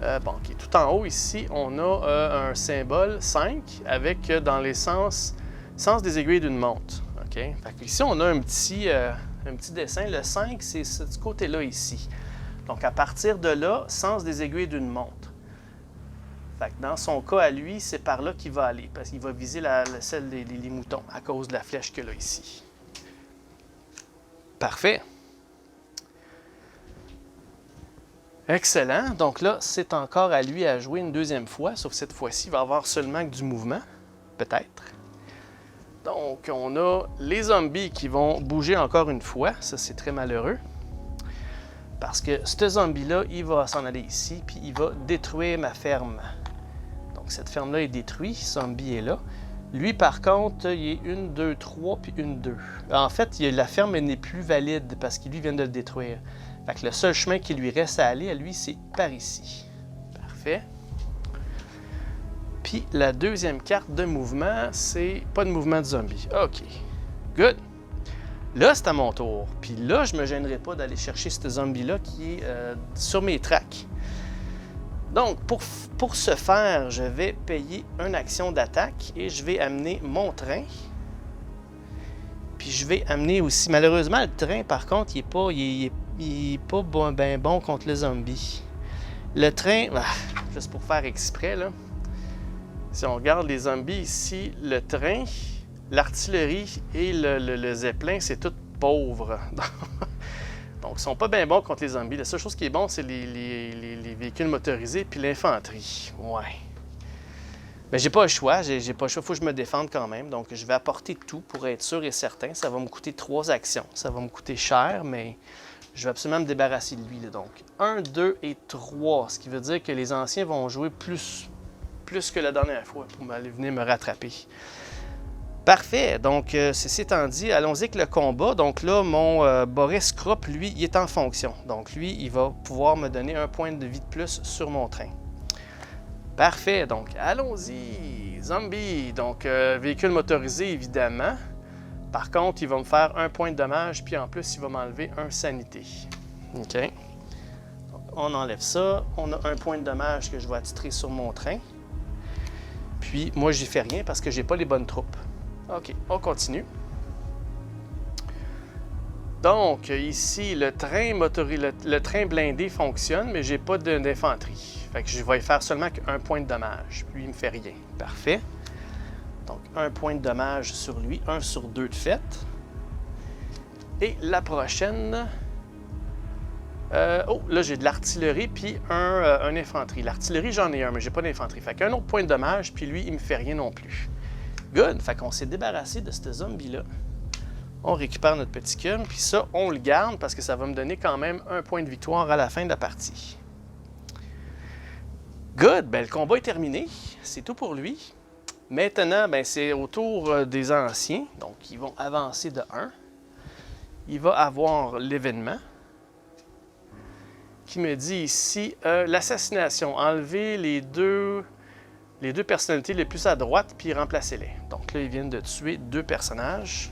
OK, tout en haut ici, on a un symbole 5 avec dans les sens des aiguilles d'une montre. OK? Fait que ici, on a un petit dessin. Le 5, c'est ce côté-là ici. Donc, à partir de là, sens des aiguilles d'une montre. Fait que dans son cas à lui, c'est par là qu'il va aller, parce qu'il va viser celle des moutons à cause de la flèche qu'il a ici. Parfait. Excellent. Donc là, c'est encore à lui à jouer une deuxième fois, sauf que cette fois-ci, il va avoir seulement que du mouvement, peut-être. Donc, on a les zombies qui vont bouger encore une fois. Ça, c'est très malheureux. Parce que ce zombie-là, il va s'en aller ici, puis il va détruire ma ferme. Donc, cette ferme-là est détruite. Zombie est là. Lui, par contre, il est 1, 2, 3, puis 1, 2. En fait, la ferme n'est plus valide parce qu'il vient de le détruire. Fait que le seul chemin qui lui reste à aller, à lui, c'est par ici. Parfait. Puis la deuxième carte de mouvement, c'est pas de mouvement de zombie. OK. Good. Là, c'est à mon tour. Puis là, je me gênerai pas d'aller chercher ce zombie-là qui est sur mes tracks. Donc, pour ce faire, je vais payer une action d'attaque et je vais amener mon train. Puis je vais amener aussi... Malheureusement, le train, par contre, il est pas bon contre le zombie. Le train, juste pour faire exprès, là, si on regarde les zombies ici, le train, l'artillerie et le zeppelin, c'est tout pauvre. Donc, ils sont pas bien bons contre les zombies. La seule chose qui est bon, c'est les véhicules motorisés puis l'infanterie. Ouais. Mais j'ai pas le choix. J'ai pas le choix. Il faut que je me défende quand même. Donc, je vais apporter tout pour être sûr et certain. Ça va me coûter 3 actions. Ça va me coûter cher, mais je vais absolument me débarrasser de lui. Là. Donc, 1, 2 et 3. Ce qui veut dire que les anciens vont jouer plus que la dernière fois pour aller venir me rattraper. Parfait. Donc, ceci étant dit, allons-y avec le combat. Donc là, mon Boris Krupp, lui, il est en fonction. Donc, lui, il va pouvoir me donner 1 point de vie de plus sur mon train. Parfait. Donc, allons-y. Zombie. Donc, véhicule motorisé, évidemment. Par contre, il va me faire 1 point de dommage, puis en plus, il va m'enlever 1 sanité. OK. Donc, on enlève ça. On a 1 point de dommage que je vais attitrer sur mon train. Puis, moi, j'y fais rien parce que j'ai pas les bonnes troupes. OK, on continue. Donc, ici, le train blindé fonctionne, mais j'ai pas d'infanterie. Fait que je vais y faire seulement qu'1 point de dommage. Puis, il me fait rien. Parfait. Donc, 1 point de dommage sur lui, 1 sur 2 de fait. Et la prochaine... là, j'ai de l'artillerie puis un infanterie. L'artillerie, j'en ai un, mais j'ai pas d'infanterie. Fait qu'un autre point de dommage, puis lui, il me fait rien non plus. Good! Fait qu'on s'est débarrassé de ce zombie-là. On récupère notre petit cube, puis ça, on le garde parce que ça va me donner quand même un point de victoire à la fin de la partie. Good! Ben, le combat est terminé. C'est tout pour lui. Maintenant, ben, c'est au tour des anciens. Donc, ils vont avancer de 1. Il va avoir l'événement qui me dit ici l'assassination. Enlever les deux personnalités les plus à droite puis remplacer-les. Donc là, ils viennent de tuer 2 personnages.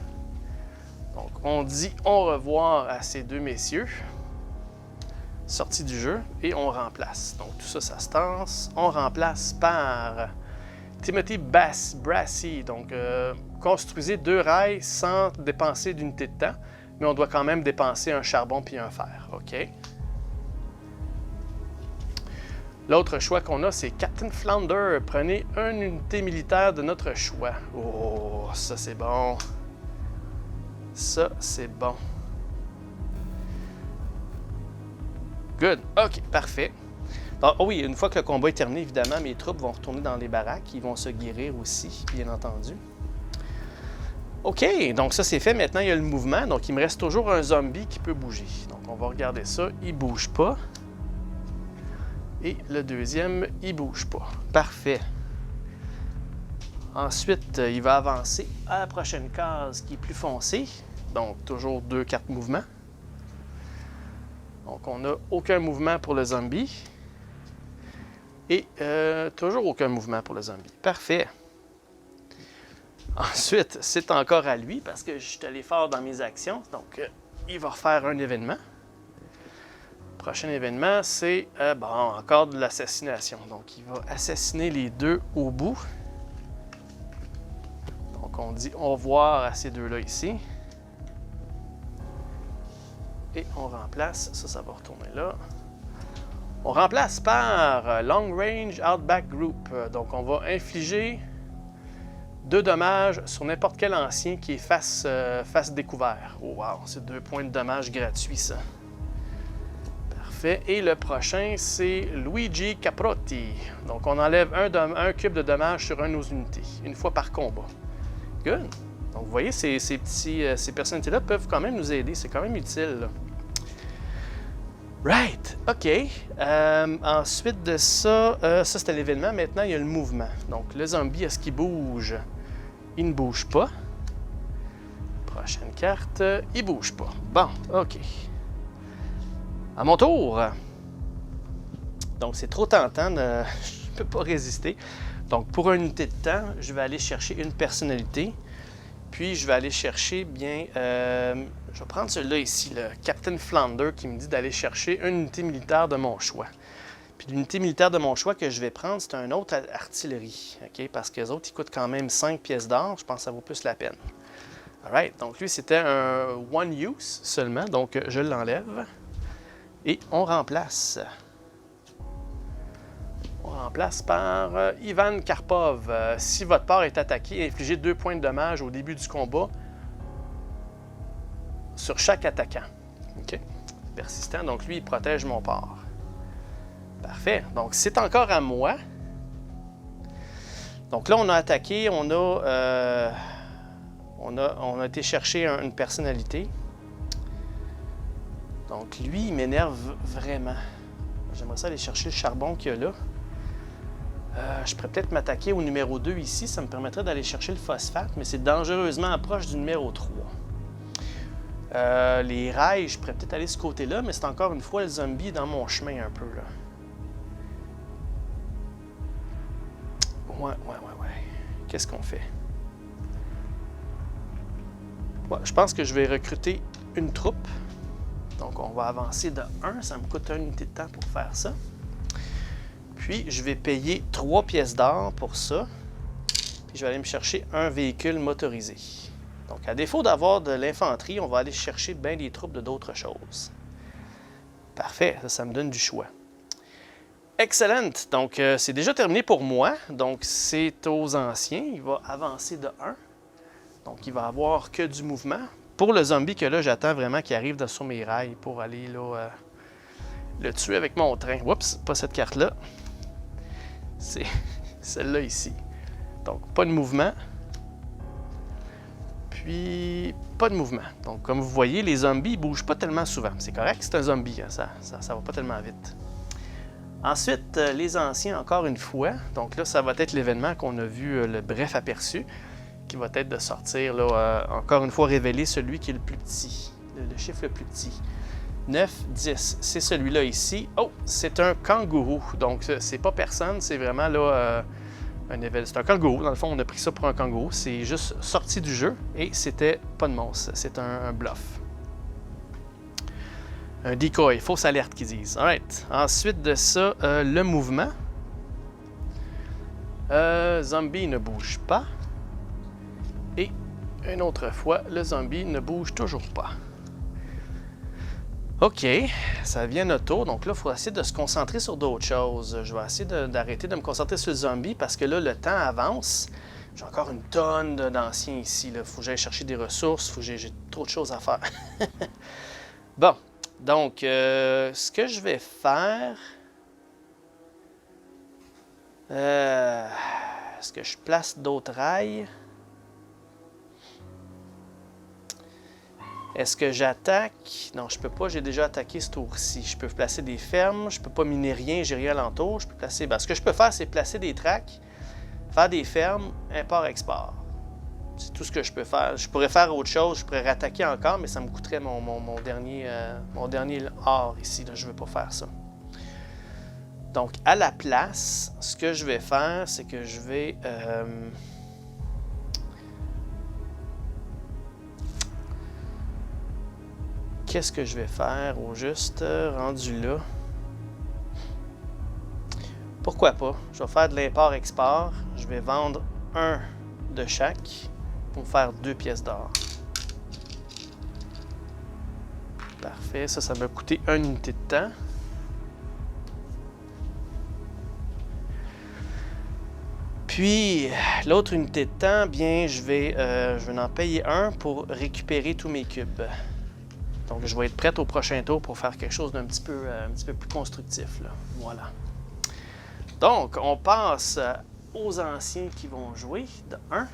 Donc on dit au revoir à ces 2 messieurs. Sortis du jeu et on remplace. Donc tout ça, ça se tasse. On remplace par Timothy Brassey. Donc construisez 2 rails sans dépenser d'unité de temps, mais on doit quand même dépenser un charbon puis un fer. OK? L'autre choix qu'on a, c'est Captain Flounder. Prenez une unité militaire de notre choix. Oh, ça c'est bon. Ça, c'est bon. Good. OK, parfait. Donc, oh oui, une fois que le combat est terminé, évidemment, mes troupes vont retourner dans les baraques. Ils vont se guérir aussi, bien entendu. OK, donc ça c'est fait. Maintenant, il y a le mouvement. Donc, il me reste toujours un zombie qui peut bouger. Donc, on va regarder ça. Il ne bouge pas. Et le deuxième, il ne bouge pas. Parfait. Ensuite, il va avancer à la prochaine case qui est plus foncée. Donc, toujours 2 cartes mouvement. Donc, on n'a aucun mouvement pour le zombie. Et toujours aucun mouvement pour le zombie. Parfait. Ensuite, c'est encore à lui parce que je suis allé fort dans mes actions. Donc, il va refaire un événement. Prochain événement, c'est encore de l'assassination. Donc, il va assassiner les 2 au bout. Donc, on dit au revoir à ces 2-là ici. Et on remplace, ça va retourner là. On remplace par Long Range Outback Group. Donc, on va infliger 2 dommages sur n'importe quel ancien qui est face découvert. Oh wow, c'est 2 points de dommages gratuits, ça. Parfait. Et le prochain, c'est Luigi Caprotti. Donc, on enlève un cube de dommages sur un de nos unités, une fois par combat. Good. Donc, vous voyez, ces personnalités-là peuvent quand même nous aider. C'est quand même utile, là. Right, OK. Ensuite de ça, ça c'était l'événement. Maintenant, il y a le mouvement. Donc, le zombie, est-ce qu'il bouge? Il ne bouge pas. Prochaine carte, il ne bouge pas. Bon, OK. À mon tour. Donc, c'est trop tentant. Je ne peux pas résister. Donc, pour une unité de temps, je vais aller chercher une personnalité. Puis, je vais aller chercher je vais prendre celui-là ici, le Captain Flounder, qui me dit d'aller chercher une unité militaire de mon choix. Puis l'unité militaire de mon choix que je vais prendre, c'est un autre artillerie. OK? Parce que les autres, ils coûtent quand même 5 pièces d'or. Je pense que ça vaut plus la peine. Alright. Donc lui, c'était un one use seulement. Donc je l'enlève. Et on remplace. On remplace par Ivan Karpov. Si votre port est attaqué, infligez 2 points de dommage au début du combat sur chaque attaquant. OK? Persistant, donc lui, il protège mon port. Parfait. Donc, c'est encore à moi. Donc là, on a attaqué, on a été chercher une personnalité. Donc, lui, il m'énerve vraiment. J'aimerais ça aller chercher le charbon qu'il y a là. Je pourrais peut-être m'attaquer au numéro 2 ici. Ça me permettrait d'aller chercher le phosphate, mais c'est dangereusement proche du numéro 3. Les rails, je pourrais peut-être aller de ce côté-là, mais c'est encore une fois le zombie dans mon chemin un peu, là. Ouais. Qu'est-ce qu'on fait? Ouais, je pense que je vais recruter une troupe. Donc, on va avancer de 1. Ça me coûte une unité de temps pour faire ça. Puis, je vais payer 3 pièces d'or pour ça. Puis, je vais aller me chercher un véhicule motorisé. Donc, à défaut d'avoir de l'infanterie, on va aller chercher bien des troupes de d'autres choses. Parfait, ça me donne du choix. Excellent! Donc, c'est déjà terminé pour moi. Donc, c'est aux anciens. Il va avancer de 1. Donc, il va avoir que du mouvement. Pour le zombie que là, j'attends vraiment qu'il arrive sur mes rails pour aller là, le tuer avec mon train. Oups, pas cette carte-là. C'est celle-là ici. Donc, pas de mouvement. Puis, pas de mouvement. Donc, comme vous voyez, les zombies ne bougent pas tellement souvent. C'est correct, c'est un zombie, hein, ça va pas tellement vite. Ensuite, les anciens, encore une fois. Donc là, ça va être l'événement qu'on a vu, le bref aperçu, qui va être de sortir, là, encore une fois, révéler celui qui est le plus petit, le chiffre le plus petit. 9, 10, c'est celui-là ici. Oh, c'est un kangourou. Donc, c'est pas personne, c'est vraiment là... c'est un kangourou, dans le fond, on a pris ça pour un kangourou. C'est juste sorti du jeu et c'était pas de monstre, c'est un bluff. Un decoy, fausse alerte qu'ils disent. Alright. Ensuite de ça, le mouvement. Zombie ne bouge pas. Et une autre fois, le zombie ne bouge toujours pas. OK, ça vient notre tour. Donc là, il faut essayer de se concentrer sur d'autres choses. Je vais essayer d'arrêter de me concentrer sur le zombie parce que là, le temps avance. J'ai encore une tonne d'anciens ici. Il faut que j'aille chercher des ressources. J'ai trop de choses à faire. Bon, donc, ce que je vais faire... est-ce que je place d'autres rails? Est-ce que j'attaque? Non, je peux pas, j'ai déjà attaqué ce tour-ci. Je peux placer des fermes, je peux pas miner rien, j'ai rien alentour. Je peux placer... ce que je peux faire, c'est placer des tracks, faire des fermes, import-export. C'est tout ce que je peux faire. Je pourrais faire autre chose, je pourrais rattaquer encore, mais ça me coûterait mon dernier or ici. Là, je ne veux pas faire ça. Donc, à la place, ce que je vais faire, c'est que je vais... Qu'est-ce que je vais faire au juste rendu là? Pourquoi pas? Je vais faire de l'import-export. Je vais vendre un de chaque pour faire 2 pièces d'or. Parfait. Ça m'a coûté 1 unité de temps. Puis, l'autre unité de temps, bien, je vais en payer un pour récupérer tous mes cubes. Donc, je vais être prête au prochain tour pour faire quelque chose d'un petit peu plus constructif, là. Voilà. Donc, on passe aux anciens qui vont jouer de 1.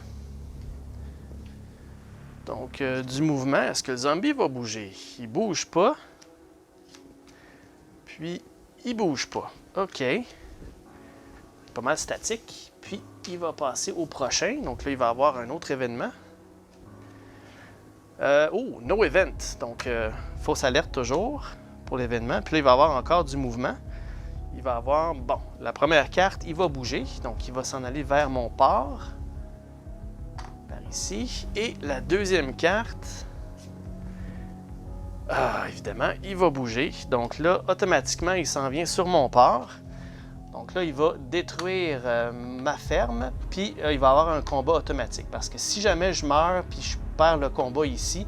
Donc, du mouvement. Est-ce que le zombie va bouger? Il bouge pas. Puis, il bouge pas. OK. Pas mal statique. Puis, il va passer au prochain. Donc là, il va avoir un autre événement. Oh, no event. Donc, fausse alerte toujours pour l'événement. Puis là, il va avoir encore du mouvement. Il va avoir, bon, la première carte, il va bouger. Donc, il va s'en aller vers mon port. Par ici. Et la deuxième carte, évidemment, il va bouger. Donc là, automatiquement, il s'en vient sur mon port. Donc là, il va détruire ma ferme. Puis, il va avoir un combat automatique. Parce que si jamais je meurs puis je perds le combat ici,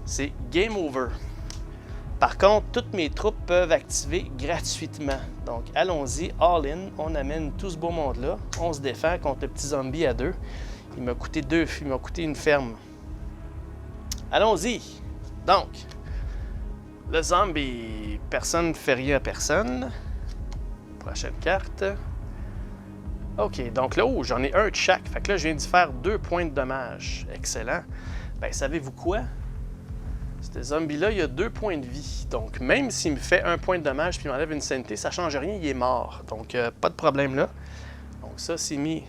c'est game over. Par contre, toutes mes troupes peuvent activer gratuitement. Donc, allons-y, all in. On amène tout ce beau monde-là. On se défend contre le petit zombie à 2. Il m'a coûté une ferme. Allons-y. Donc, le zombie. Personne ne fait rien à personne. Prochaine carte. OK, donc là, j'en ai un de chaque. Fait que là, je viens d'y faire 2 points de dommage. Excellent. Bien, savez-vous quoi? Ce zombie-là, il a 2 points de vie. Donc, même s'il me fait 1 point de dommage puis il m'enlève une sanité, ça ne change rien, il est mort. Donc, pas de problème là. Donc, ça, c'est mis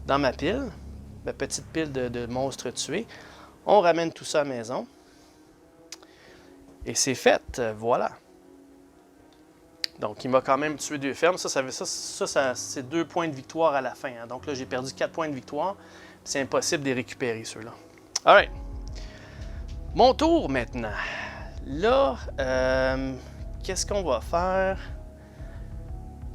dans ma pile. Ma petite pile de monstres tués. On ramène tout ça à la maison. Et c'est fait. Voilà. Donc, il m'a quand même tué 2 fermes. Ça c'est 2 points de victoire à la fin. Hein. Donc là, j'ai perdu 4 points de victoire. C'est impossible de les récupérer, ceux-là. All right. Mon tour maintenant. Là, qu'est-ce qu'on va faire?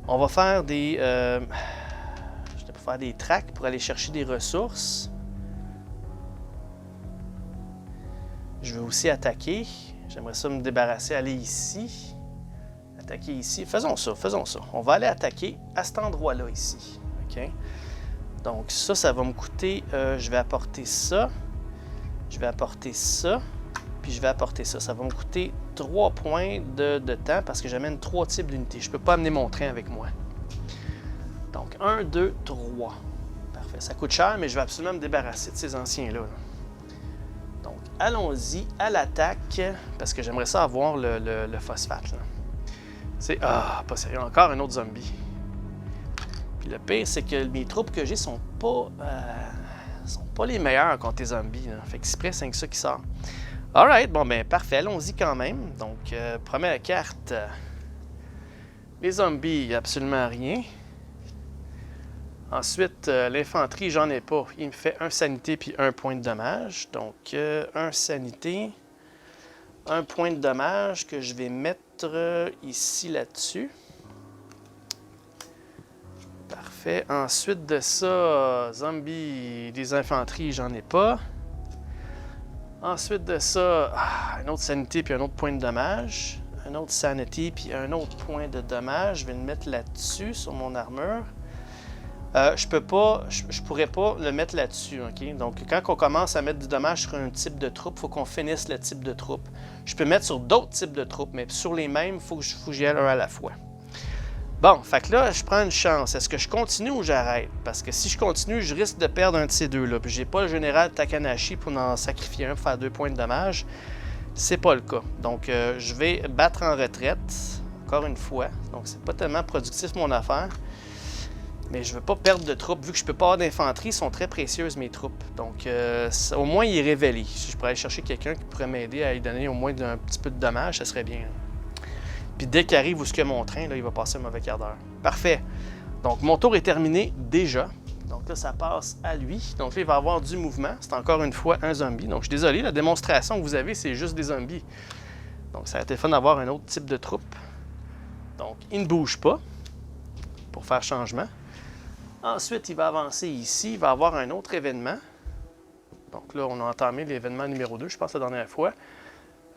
On va faire des... je vais faire des tracks pour aller chercher des ressources. Je vais aussi attaquer. J'aimerais ça me débarrasser, aller ici. Attaquer ici. Faisons ça. On va aller attaquer à cet endroit-là ici. OK? Donc ça va me coûter... je vais apporter ça. Je vais apporter ça. Puis je vais apporter ça. Ça va me coûter 3 points de temps parce que j'amène 3 types d'unités. Je ne peux pas amener mon train avec moi. Donc 1, 2, 3. Parfait. Ça coûte cher, mais je vais absolument me débarrasser de ces anciens-là. allons-y à l'attaque, parce que j'aimerais ça avoir le phosphate. C'est... Ah, pas sérieux, encore un autre zombie. Puis le pire, c'est que mes troupes que j'ai sont pas les meilleurs contre les zombies. Là. Fait qu'exprès, c'est que ça qui sort. Alright, bon ben parfait, allons-y quand même. Donc, première carte. Les zombies, absolument rien. Ensuite, l'infanterie, j'en ai pas. Il me fait un sanité puis un point de dommage. Donc, un sanité, un point de dommage que je vais mettre ici là-dessus. Parfait. Ensuite de ça, zombies, des infanteries, j'en ai pas. Ensuite de ça, un autre sanité puis un autre point de dommage. Un autre sanity puis un autre point de dommage. Je vais le mettre là-dessus sur mon armure. Je pourrais pas le mettre là-dessus, ok? Donc, quand on commence à mettre du dommage sur un type de troupe, il faut qu'on finisse le type de troupe. Je peux mettre sur d'autres types de troupes, mais sur les mêmes, il faut que j'y aille un à la fois. Bon, fait que là, je prends une chance. Est-ce que je continue ou j'arrête? Parce que si je continue, je risque de perdre un de ces deux-là. Puis j'ai pas le général Takanashi pour en sacrifier un pour faire 2 points de dommage. C'est pas le cas. Donc, je vais battre en retraite, encore une fois. Donc, c'est pas tellement productif mon affaire. Mais je veux pas perdre de troupes. Vu que je peux pas avoir d'infanterie, ils sont très précieuses, mes troupes. Donc, au moins, il est révélé. Si je pourrais aller chercher quelqu'un qui pourrait m'aider à lui donner au moins un petit peu de dommage, ça serait bien. Puis dès qu'il arrive où ce que mon train, là, il va passer un mauvais quart d'heure. Parfait. Donc, mon tour est terminé déjà. Donc là, ça passe à lui. Donc là, il va avoir du mouvement. C'est encore une fois un zombie. Donc, je suis désolé, la démonstration que vous avez, c'est juste des zombies. Donc, ça a été fun d'avoir un autre type de troupe. Donc, il ne bouge pas pour faire changement. Ensuite, il va avancer ici. Il va avoir un autre événement. Donc là, on a entamé l'événement numéro 2, je pense, la dernière fois.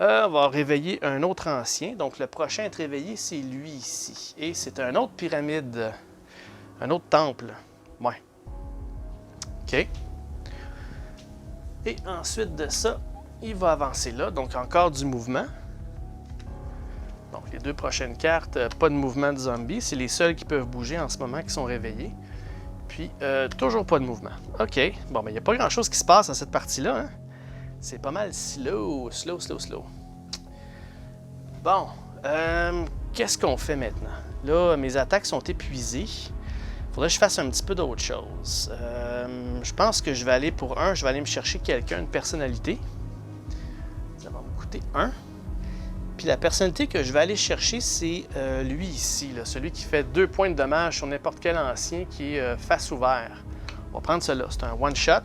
On va réveiller un autre ancien. Donc, le prochain à être réveillé, c'est lui ici. Et c'est un autre pyramide. Un autre temple. Ouais. OK. Et ensuite de ça, il va avancer là. Donc, encore du mouvement. Donc, les 2 prochaines cartes, pas de mouvement de zombies. C'est les seuls qui peuvent bouger en ce moment qui sont réveillés. Puis, toujours pas de mouvement. OK. Bon, mais il n'y a pas grand-chose qui se passe dans cette partie-là. Hein? C'est pas mal slow. Bon. Qu'est-ce qu'on fait maintenant? Là, mes attaques sont épuisées. Faudrait que je fasse un petit peu d'autre chose. Je pense que je vais aller pour un. Je vais aller me chercher quelqu'un, une personnalité. Ça va me coûter 1. Puis la personnalité que je vais aller chercher, c'est lui ici, là, celui qui fait 2 points de dommage sur n'importe quel ancien qui est face ouvert. On va prendre cela. C'est un one-shot.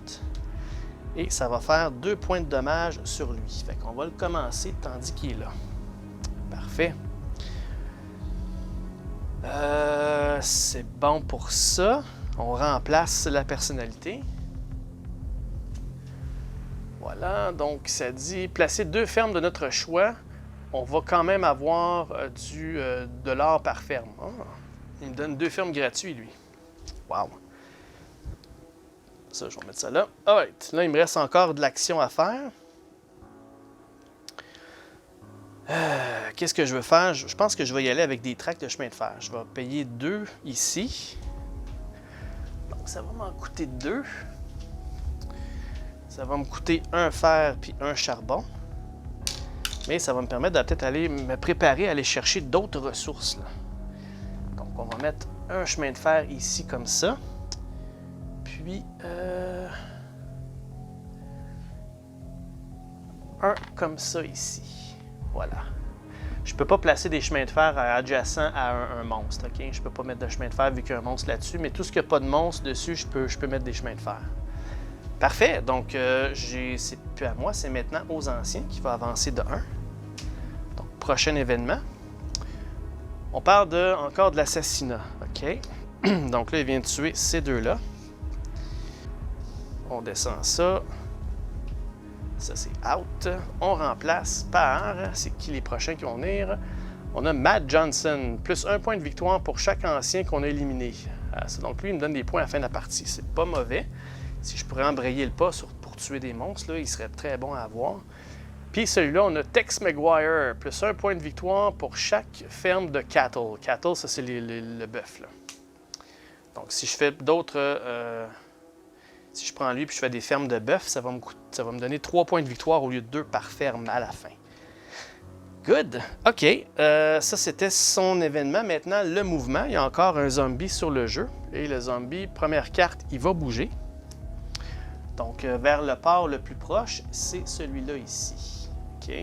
Et ça va faire 2 points de dommage sur lui. Fait qu'on va le commencer tandis qu'il est là. Parfait. C'est bon pour ça. On remplace la personnalité. Voilà. Donc, ça dit placer 2 fermes de notre choix. On va quand même avoir de l'or par ferme. Oh, il me donne 2 fermes gratuits, lui. Wow! Ça, je vais mettre ça là. Alright, là, il me reste encore de l'action à faire. Qu'est-ce que je veux faire? Je pense que je vais y aller avec des tracts de chemin de fer. Je vais payer 2 ici. Donc, ça va m'en coûter 2. Ça va me coûter 1 fer puis 1 charbon. Mais ça va me permettre de peut-être aller me préparer à aller chercher d'autres ressources. Là. Donc, on va mettre un chemin de fer ici comme ça. Puis, un comme ça ici. Voilà. Je ne peux pas placer des chemins de fer adjacents à un monstre. Okay? Je ne peux pas mettre de chemin de fer vu qu'il y a un monstre là-dessus. Mais tout ce qui n'a pas de monstre dessus, je peux mettre des chemins de fer. Parfait. Donc, c'est plus à moi, c'est maintenant aux anciens qui va avancer de 1. Donc, prochain événement. On parle encore de l'assassinat. OK. Donc là, il vient de tuer ces deux-là. On descend ça. Ça, c'est out. On remplace par... C'est qui les prochains qui vont venir? On a Matt Johnson. Plus 1 point de victoire pour chaque ancien qu'on a éliminé. Donc lui, il me donne des points à la fin de la partie. C'est pas mauvais. Si je pourrais embrayer le pas pour tuer des monstres, là, il serait très bon à avoir. Puis celui-là, on a Tex McGuire. Plus 1 point de victoire pour chaque ferme de cattle. Cattle, ça, c'est le bœuf. Là. Donc, si je fais d'autres... Si je prends lui et je fais des fermes de bœuf, ça va me donner 3 points de victoire au lieu de 2 par ferme à la fin. Good. OK. Ça, c'était son événement. Maintenant, le mouvement. Il y a encore un zombie sur le jeu. Et le zombie, première carte, il va bouger. Donc, vers le port le plus proche, c'est celui-là ici. OK.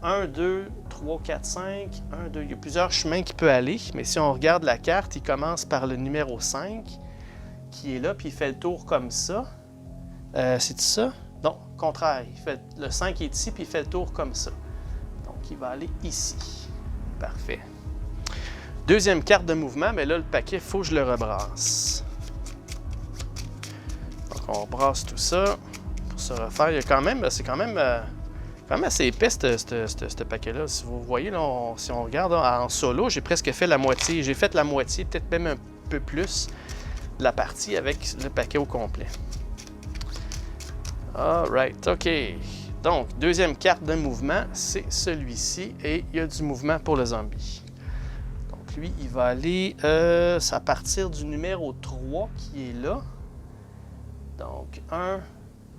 1, 2, 3, 4, 5. 1, 2. Il y a plusieurs chemins qu'il peut aller. Mais si on regarde la carte, il commence par le numéro 5 qui est là. Puis il fait le tour comme ça. C'est ça? Non, contraire. Le 5 est ici, puis il fait le tour comme ça. Donc, il va aller ici. Parfait. Deuxième carte de mouvement, mais là, le paquet, il faut que je le rebrasse. Donc, on rebrasse tout ça pour se refaire. Il y a quand même, c'est quand même assez épais, ce paquet-là. Si vous voyez, là, si on regarde là, en solo, j'ai presque fait la moitié. J'ai fait la moitié, peut-être même un peu plus, de la partie avec le paquet au complet. Alright, OK. Donc, deuxième carte de mouvement, c'est celui-ci. Et il y a du mouvement pour le zombie. Donc, lui, il va aller à partir du numéro 3 qui est là. Donc, 1,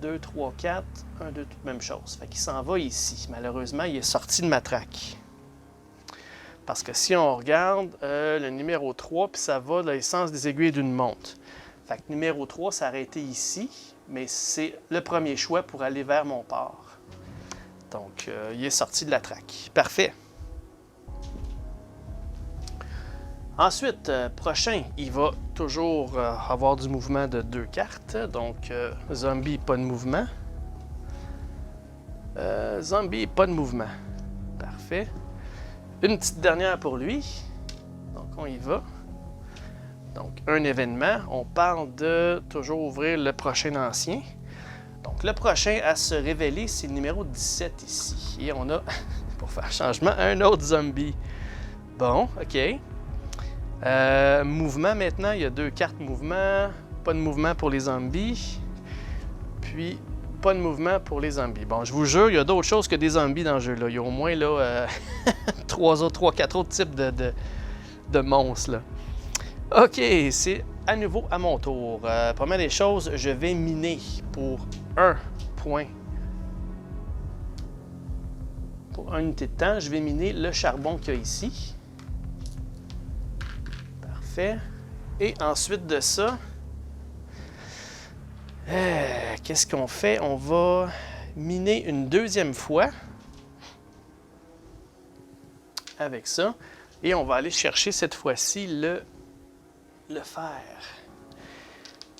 2, 3, 4. 1, 2, toute même chose. Fait qu'il s'en va ici. Malheureusement, il est sorti de ma traque. Parce que si on regarde le numéro 3, puis ça va dans le sens des aiguilles d'une montre. Fait que numéro 3 s'est arrêté ici. Mais c'est le premier choix pour aller vers mon port. Donc, il est sorti de la traque. Parfait. Ensuite, prochain, il va toujours avoir du mouvement de 2 cartes. Donc, zombie, pas de mouvement. Zombie, pas de mouvement. Parfait. Une petite dernière pour lui. Donc, on y va. Donc, un événement, on parle de toujours ouvrir le prochain ancien. Donc, le prochain à se révéler, c'est le numéro 17 ici. Et on a, pour faire changement, un autre zombie. Bon, OK. Mouvement maintenant, il y a 2 cartes mouvement. Pas de mouvement pour les zombies. Puis, pas de mouvement pour les zombies. Bon, je vous jure, il y a d'autres choses que des zombies dans le jeu-là. Il y a au moins là, 3-4 autres types de monstres, là. OK, c'est à nouveau à mon tour. Première des choses, je vais miner pour 1 point. Pour 1 unité de temps, je vais miner le charbon qu'il y a ici. Parfait. Et ensuite de ça, qu'est-ce qu'on fait? On va miner une deuxième fois avec ça. Et on va aller chercher cette fois-ci le fer.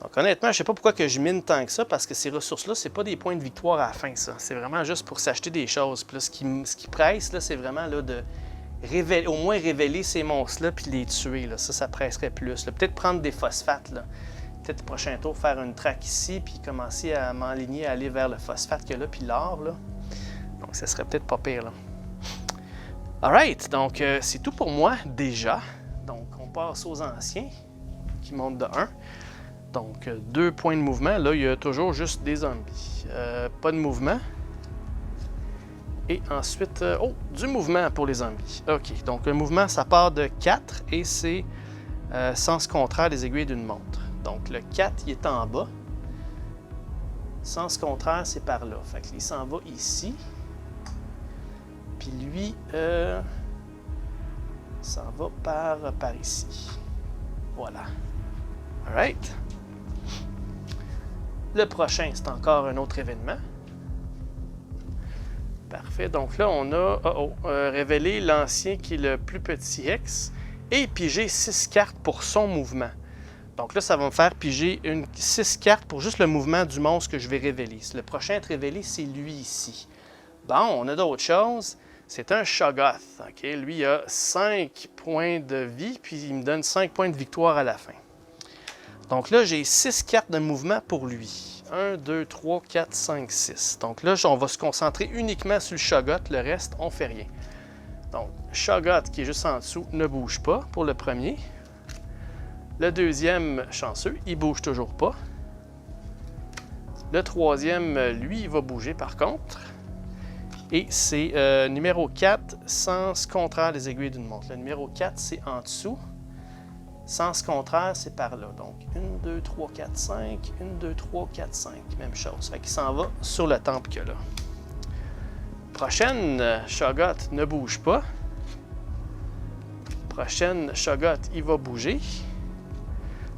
Donc honnêtement, je ne sais pas pourquoi que je mine tant que ça, parce que ces ressources-là, c'est pas des points de victoire à la fin, ça. C'est vraiment juste pour s'acheter des choses. Puis là, ce qui presse, là, c'est vraiment là, de au moins révéler ces monstres-là puis les tuer. Là. Ça presserait plus. Peut-être prendre des phosphates. Peut-être le prochain tour, faire une traque ici, puis commencer à m'enligner, à aller vers le phosphate qu'il y a là, puis l'or. Donc ça serait peut-être pas pire. Là. Alright, donc c'est tout pour moi déjà. Donc on passe aux anciens qui montent de 1. Donc 2 points de mouvement. Là, il y a toujours juste des zombies. Pas de mouvement. Et ensuite, du mouvement pour les zombies. OK, donc le mouvement, ça part de 4 et c'est sens contraire des aiguilles d'une montre. Donc le 4, il est en bas. Sens contraire, c'est par là. Fait qu'il s'en va ici. Puis lui, s'en va par ici. Voilà. Alright. Le prochain, c'est encore un autre événement. Parfait. Donc là, on a révélé l'ancien qui est le plus petit hex et pigé 6 cartes pour son mouvement. Donc là, ça va me faire piger 6 cartes pour juste le mouvement du monstre que je vais révéler. Le prochain à être révélé, c'est lui ici. Bon, on a d'autres choses. C'est un Shoggoth. Okay? Lui, il a 5 points de vie, puis il me donne 5 points de victoire à la fin. Donc là, j'ai 6 cartes de mouvement pour lui. 1, 2, 3, 4, 5, 6. Donc là, on va se concentrer uniquement sur le Shoggoth. Le reste, on ne fait rien. Donc, Shoggoth qui est juste en dessous ne bouge pas pour le premier. Le deuxième, chanceux, il ne bouge toujours pas. Le troisième, lui, il va bouger par contre. Et c'est numéro 4, sens contraire des aiguilles d'une montre. Le numéro 4, c'est en dessous. Sens contraire, c'est par là. Donc, 1, 2, 3, 4, 5. 1, 2, 3, 4, 5. Même chose. Fait qu'il s'en va sur le temple qu'il y a là. Prochaine Shoggoth ne bouge pas. Prochaine Shoggoth, il va bouger.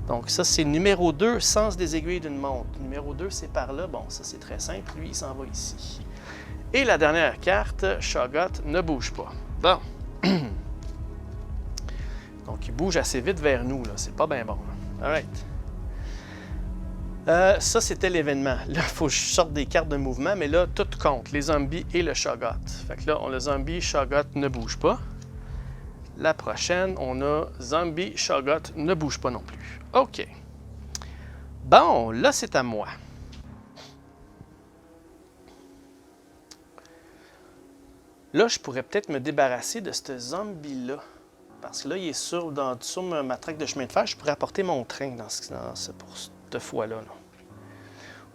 Donc ça, c'est numéro 2, sens des aiguilles d'une montre. Numéro 2, c'est par là. Bon, ça, c'est très simple. Lui, il s'en va ici. Et la dernière carte, Shoggoth ne bouge pas. Bon. Donc, il bouge assez vite vers nous, là. C'est pas bien bon. All right. Ça, c'était l'événement. Là, il faut que je sorte des cartes de mouvement, mais là, tout compte. Les zombies et le Shoggoth. Fait que là, on a zombie, Shoggoth ne bouge pas. La prochaine, on a zombie, Shoggoth ne bouge pas non plus. OK. Bon, là, c'est à moi. Là, je pourrais peut-être me débarrasser de ce zombie-là. Parce que là, il est sur ma traque de chemin de fer. Je pourrais apporter mon train pour cette fois-là.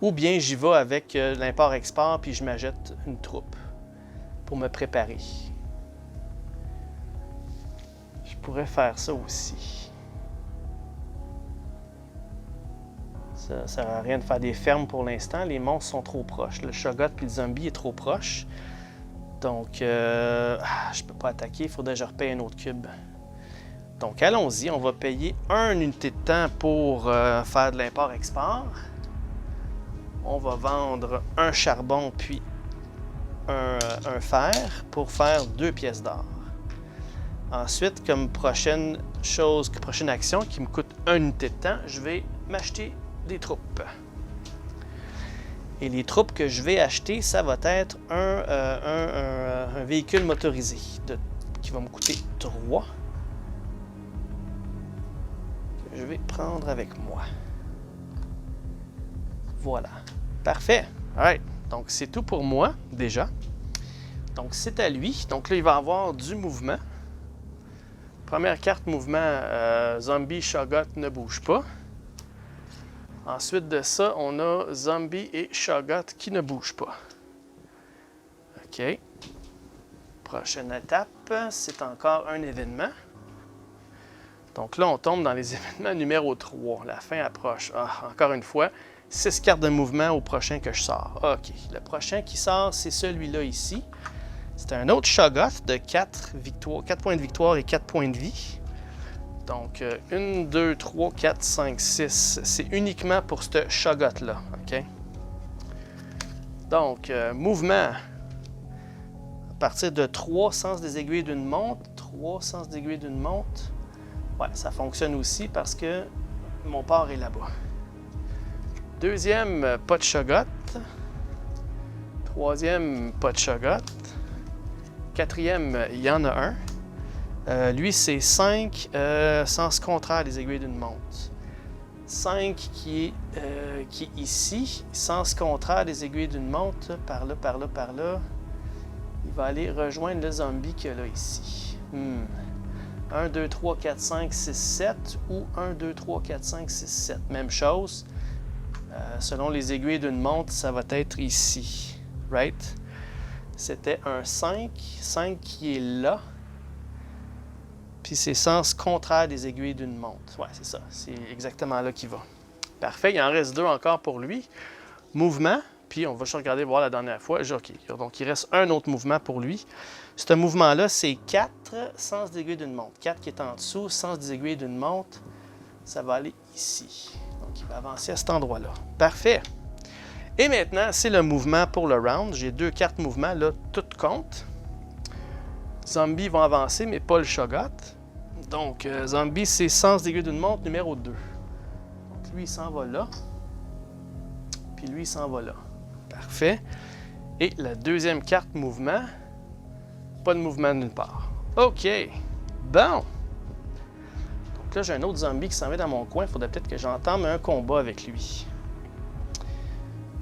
Ou bien j'y vais avec l'import-export puis je m'achète une troupe pour me préparer. Je pourrais faire ça aussi. Ça ne sert à rien de faire des fermes pour l'instant. Les monstres sont trop proches. Le Shoggoth puis le zombie est trop proche. Donc, je peux pas attaquer. Il faudrait que je repaye un autre cube. Donc, allons-y. On va payer 1 unité de temps pour faire de l'import-export. On va vendre un charbon puis un fer pour faire 2 pièces d'or. Ensuite, comme prochaine action qui me coûte 1 unité de temps, je vais m'acheter des troupes. Et les troupes que je vais acheter, ça va être un véhicule motorisé qui va me coûter 3. Que je vais prendre avec moi. Voilà. Parfait. All right. Donc, c'est tout pour moi, déjà. Donc, c'est à lui. Donc là, il va avoir du mouvement. Première carte mouvement, zombie, Shoggoth ne bouge pas. Ensuite de ça, on a zombie et Shoggoth qui ne bougent pas. OK. Prochaine étape, c'est encore un événement. Donc là, on tombe dans les événements numéro 3. La fin approche. Ah, encore une fois, 6 cartes de mouvement au prochain que je sors. OK. Le prochain qui sort, c'est celui-là ici. C'est un autre Shoggoth de 4 points de victoire et 4 points de vie. Donc, 1, 2, 3, 4, 5, 6. C'est uniquement pour ce Shoggoth-là. OK? Donc, mouvement. À partir de 3 sens des aiguilles d'une montre. 3 sens d'aiguille d'une montre. Ouais, ça fonctionne aussi parce que mon port est là-bas. Deuxième, pas de Shoggoth. Troisième, pas de Shoggoth. Quatrième, il y en a un. Lui, c'est 5 sens contraire des aiguilles d'une montre. 5 qui est ici, sens contraire des aiguilles d'une montre, par là, par là, par là. Il va aller rejoindre le zombie qu'il y a là ici. 1, 2, 3, 4, 5, 6, 7 ou 1, 2, 3, 4, 5, 6, 7. Même chose. Selon les aiguilles d'une montre, ça va être ici. Right? C'était un 5. 5 qui est là. Puis c'est sens contraire des aiguilles d'une montre. Ouais, c'est ça. C'est exactement là qu'il va. Parfait. Il en reste 2 encore pour lui. Mouvement. Puis on va juste regarder, voir la dernière fois. OK. Donc il reste un autre mouvement pour lui. Ce mouvement-là, c'est 4 sens d'aiguille d'une montre. 4 qui est en dessous, sens des aiguilles d'une montre. Ça va aller ici. Donc il va avancer à cet endroit-là. Parfait. Et maintenant, c'est le mouvement pour le round. J'ai 2 cartes mouvement, là, toutes comptent. Zombies vont avancer, mais pas le Shoggoth. Donc, zombie, c'est sens d'aiguille d'une montre numéro 2. Donc, lui, il s'en va là. Puis lui, il s'en va là. Parfait. Et la deuxième carte mouvement, pas de mouvement nulle part. OK. Bon. Donc là, j'ai un autre zombie qui s'en va dans mon coin. Il faudrait peut-être que j'entame un combat avec lui.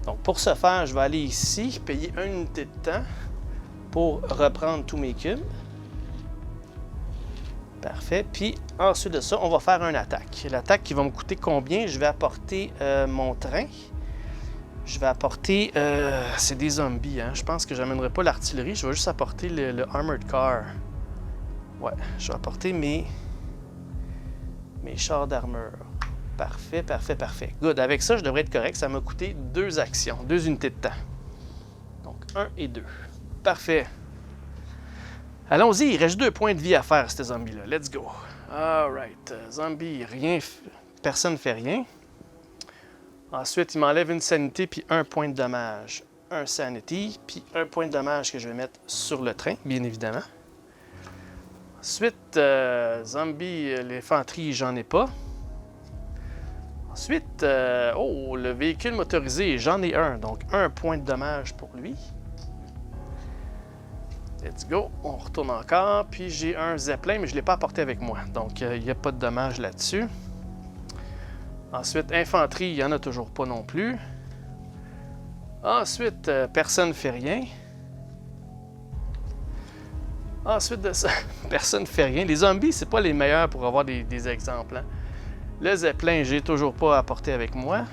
Donc, pour ce faire, je vais aller ici, payer 1 unité de temps pour reprendre tous mes cubes. Parfait. Puis, ensuite de ça, on va faire une attaque. L'attaque qui va me coûter combien? Je vais apporter mon train. Je vais apporter... c'est des zombies, hein? Je pense que je n'amènerai pas l'artillerie. Je vais juste apporter le armored car. Ouais, je vais apporter mes mes chars d'armure. Parfait, parfait, parfait. Good. Avec ça, je devrais être correct. Ça m'a coûté 2 actions, 2 unités de temps. Donc, 1 et 2. Parfait. Allons-y, il reste 2 points de vie à faire, ces zombies-là. Let's go. Alright. Zombie, rien. Personne ne fait rien. Ensuite, il m'enlève une sanité puis 1 point de dommage. Un sanity, puis 1 point de dommage que je vais mettre sur le train, bien évidemment. Ensuite, zombie, l'infanterie, j'en ai pas. Ensuite, le véhicule motorisé, j'en ai un, donc 1 point de dommage pour lui. Let's go, on retourne encore, puis j'ai un zeppelin, mais je ne l'ai pas apporté avec moi, donc il n'y a pas de dommage là-dessus. Ensuite, infanterie, il n'y en a toujours pas non plus. Ensuite, personne ne fait rien. Ensuite de ça, personne ne fait rien. Les zombies, c'est pas les meilleurs pour avoir des exemples. Hein. Le zeppelin, j'ai toujours pas apporté avec moi.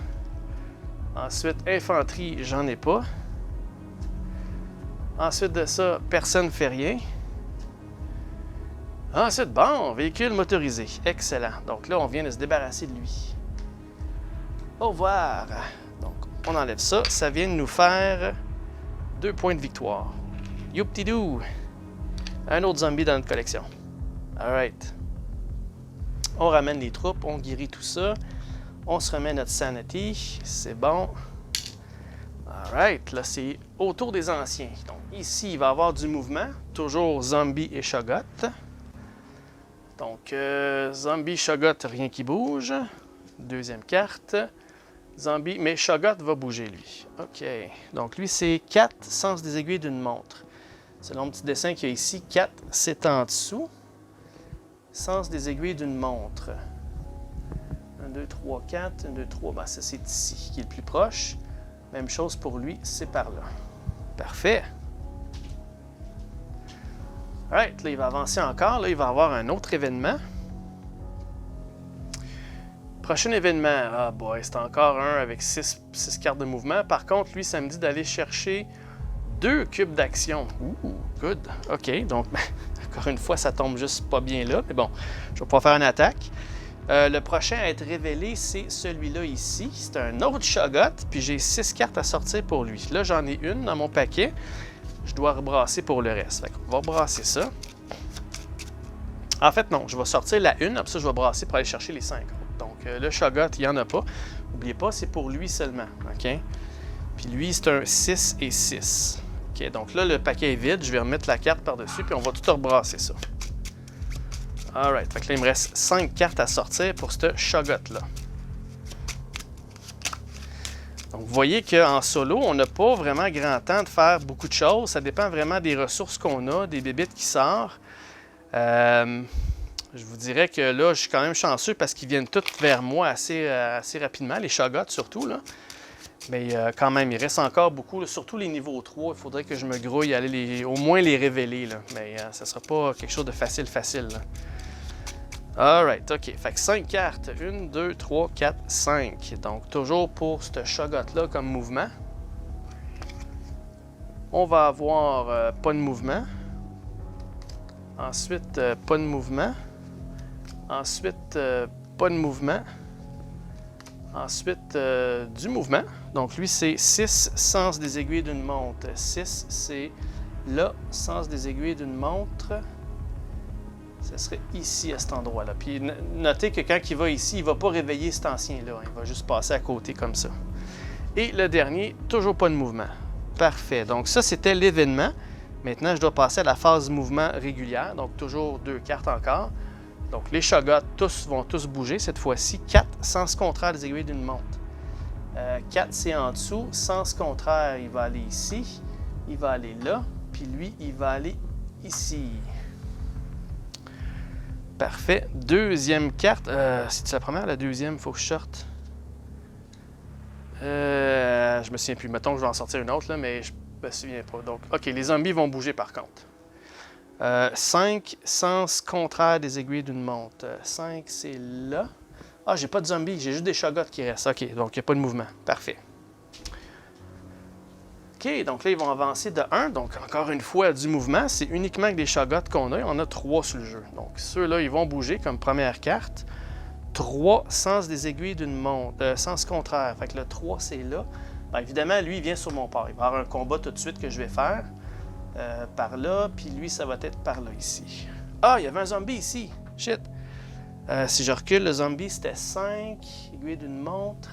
Ensuite, infanterie, j'en ai pas. Ensuite de ça, personne ne fait rien. Ensuite, bon, véhicule motorisé. Excellent. Donc là, on vient de se débarrasser de lui. Au revoir. Donc, on enlève ça. Ça vient de nous faire 2 points de victoire. Youptidou! Un autre zombie dans notre collection. Alright. On ramène les troupes, on guérit tout ça. On se remet notre sanity. C'est bon. Alright, là c'est autour des anciens. Donc ici, il va y avoir du mouvement. Toujours zombie et Shoggoth. Donc, zombie, Shoggoth, rien qui bouge. Deuxième carte. Zombie, mais Shoggoth va bouger, lui. OK. Donc, lui, c'est 4 sens des aiguilles d'une montre. Selon le petit dessin qu'il y a ici, 4, c'est en dessous. Sens des aiguilles d'une montre. 1, 2, 3, 4. 1, 2, 3. Ben, ça, c'est ici, qui est le plus proche. Même chose pour lui, c'est par là. Parfait. Alright, là, il va avancer encore. Là, il va avoir un autre événement. Prochain événement. Ah, boy, c'est encore un avec 6 cartes de mouvement. Par contre, lui, ça me dit d'aller chercher 2 cubes d'action. Ouh, good. OK, donc, encore une fois, ça tombe juste pas bien là. Mais bon, je vais pouvoir faire une attaque. Le prochain à être révélé, c'est celui-là ici. C'est un autre Shoggoth, puis j'ai 6 cartes à sortir pour lui. Là, j'en ai une dans mon paquet. Je dois rebrasser pour le reste. Fait qu'on va brasser ça. En fait, non, je vais sortir la une, après ça, je vais brasser pour aller chercher les 5 autres. Donc, le Shoggoth, il n'y en a pas. N'oubliez pas, c'est pour lui seulement. OK? Puis lui, c'est un 6 et 6. OK, donc là, le paquet est vide. Je vais remettre la carte par-dessus, puis on va tout rebrasser ça. Alright, fait que là, il me reste 5 cartes à sortir pour ce Shoggoth-là. Donc, vous voyez qu'en solo, on n'a pas vraiment grand temps de faire beaucoup de choses. Ça dépend vraiment des ressources qu'on a, des bébites qui sortent. Je vous dirais que là, je suis quand même chanceux parce qu'ils viennent tous vers moi assez rapidement, les Shoggoth surtout, là. Mais quand même, il reste encore beaucoup, là, surtout les niveaux 3. Il faudrait que je me grouille à aller au moins les révéler, là. Mais ça ne sera pas quelque chose de facile, là. Alright, OK. Fait que 5 cartes. 1, 2, 3, 4, 5. Donc, toujours pour ce Shoggoth-là comme mouvement. On va avoir pas de mouvement. Ensuite, pas de mouvement. Ensuite, pas de mouvement. Ensuite, du mouvement. Donc, lui, c'est 6 sens des aiguilles d'une montre. 6, c'est là, sens des aiguilles d'une montre. Ce serait ici, à cet endroit-là. Puis, notez que quand il va ici, il ne va pas réveiller cet ancien-là. Il va juste passer à côté comme ça. Et le dernier, toujours pas de mouvement. Parfait. Donc, ça, c'était l'événement. Maintenant, je dois passer à la phase mouvement régulière. Donc, toujours 2 cartes encore. Donc, les Shoggoth, vont tous bouger cette fois-ci. 4, sens contraire des aiguilles d'une montre. 4, c'est en dessous. Sens contraire, il va aller ici. Il va aller là. Puis lui, il va aller ici. Parfait. Deuxième carte. C'est-tu la première, la deuxième? Il faut que je sorte. Je me souviens plus. Mettons que je vais en sortir une autre, là, mais je me souviens pas. Donc, OK, les zombies vont bouger par contre. 5, sens contraire des aiguilles d'une montre. 5, c'est là. Ah, j'ai pas de zombies, j'ai juste des Shoggoth qui restent. OK, donc il n'y a pas de mouvement. Parfait. OK, donc là, ils vont avancer de 1. Donc, encore une fois, du mouvement. C'est uniquement que des Shoggoth qu'on a. On a 3 sur le jeu. Donc, ceux-là, ils vont bouger comme première carte. 3 sens des aiguilles d'une montre, sens contraire. Fait que le 3, c'est là. Ben, évidemment, lui, il vient sur mon port. Il va y avoir un combat tout de suite que je vais faire. Par là, puis lui, ça va être par là, ici. Ah, il y avait un zombie ici. Shit. Si je recule, le zombie, c'était 5. Aiguille d'une montre.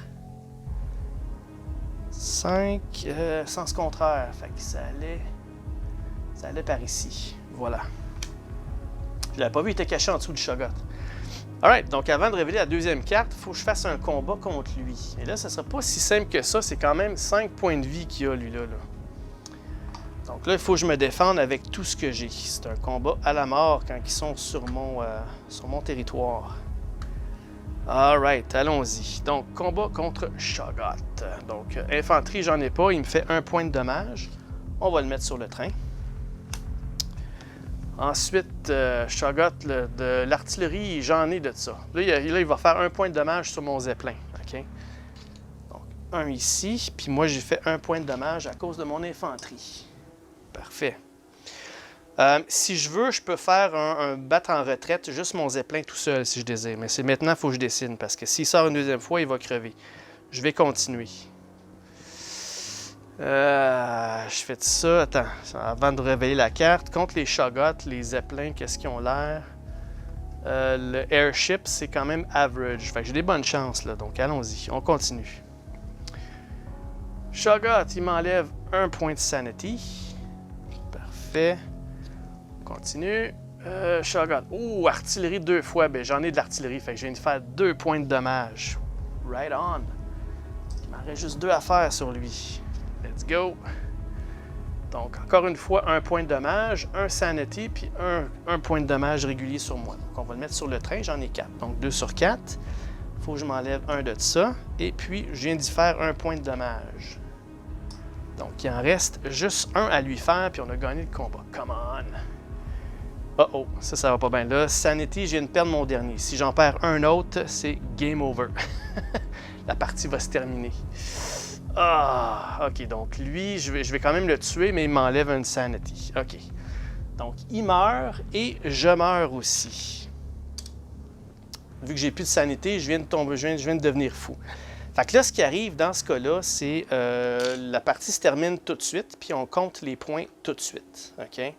5. Sens contraire. Fait que ça allait par ici. Voilà. Je l'avais pas vu, il était caché en dessous du Shoggoth. Alright, donc avant de révéler la deuxième carte, il faut que je fasse un combat contre lui. Et là, ça ne sera pas si simple que ça. C'est quand même 5 points de vie qu'il a, lui-là. Donc là, il faut que je me défende avec tout ce que j'ai. C'est un combat à la mort quand ils sont sur mon territoire. Alright, allons-y. Donc, combat contre Shoggoth. Donc, infanterie, j'en ai pas. Il me fait 1 point de dommage. On va le mettre sur le train. Ensuite, Shoggoth, de l'artillerie, j'en ai de ça. Là, il va faire 1 point de dommage sur mon zeppelin. OK? Donc, 1 ici. Puis moi, j'ai fait 1 point de dommage à cause de mon infanterie. Parfait. Si je veux, je peux faire un battre en retraite, juste mon zeppelin tout seul si je désire. Mais c'est maintenant qu'il faut que je décide parce que s'il sort une deuxième fois, il va crever. Je vais continuer. Je fais ça. Attends, avant de révéler la carte. Contre les Shoggoth, les zeppelins, qu'est-ce qu'ils ont l'air? Le airship, c'est quand même average. Fait que j'ai des bonnes chances là. Donc allons-y, on continue. Shoggoth, il m'enlève 1 point de sanity. Parfait. On continue. Shoggoth. Oh, artillerie 2 fois. Ben, j'en ai de l'artillerie. Fait que je viens de faire 2 points de dommage. Right on. Il m'en reste juste 2 à faire sur lui. Let's go. Donc, encore une fois, 1 point de dommage, 1 sanity, puis 1 point de dommage régulier sur moi. Donc, on va le mettre sur le train. J'en ai 4. Donc, 2 sur 4. Il faut que je m'enlève 1 de ça. Et puis, je viens d'y faire 1 point de dommage. Donc, il en reste juste 1 à lui faire, puis on a gagné le combat. Come on! Oh, ça va pas bien. Là, Sanity, je viens de perdre mon dernier. Si j'en perds un autre, c'est game over. La partie va se terminer. Ah, OK. Donc, lui, je vais quand même le tuer, mais il m'enlève une Sanity. OK. Donc, il meurt et je meurs aussi. Vu que j'ai plus de Sanité, je viens de tomber, je viens de devenir fou. Fait que là, ce qui arrive dans ce cas-là, c'est la partie se termine tout de suite, puis on compte les points tout de suite. OK?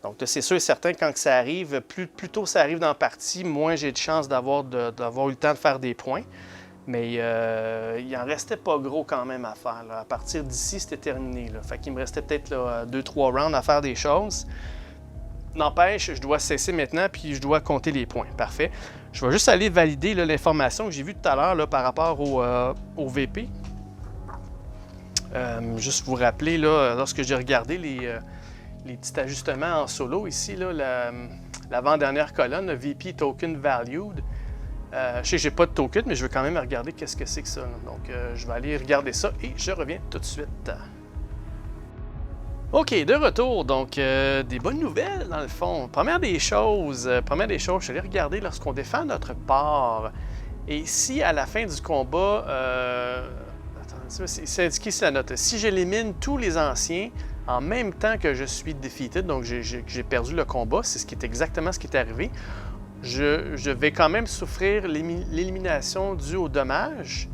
Donc, c'est sûr et certain, quand ça arrive, plus tôt ça arrive dans la partie, moins j'ai de chances d'avoir eu le temps de faire des points. Mais il n'en restait pas gros quand même à faire. Là. À partir d'ici, c'était terminé. Là. Fait qu'il me restait peut-être 2-3 rounds à faire des choses. N'empêche, je dois cesser maintenant, puis je dois compter les points. Parfait. Je vais juste aller valider l'information que j'ai vue tout à l'heure par rapport au VP. Juste vous rappeler, là, lorsque j'ai regardé les petits ajustements en solo ici, l'avant-dernière colonne, le VP Token Valued. Je sais que je n'ai pas de token, mais je veux quand même regarder qu'est-ce que c'est que ça. Là. Donc, je vais aller regarder ça et je reviens tout de suite. OK, de retour. Donc, des bonnes nouvelles, dans le fond. Première des choses, je suis allé regarder lorsqu'on défend notre port. Et si, à la fin du combat, c'est indiqué ici la note. Si j'élimine tous les anciens en même temps que je suis defeated, donc j'ai perdu le combat, c'est exactement ce qui est arrivé, je vais quand même souffrir l'élimination due au dommage,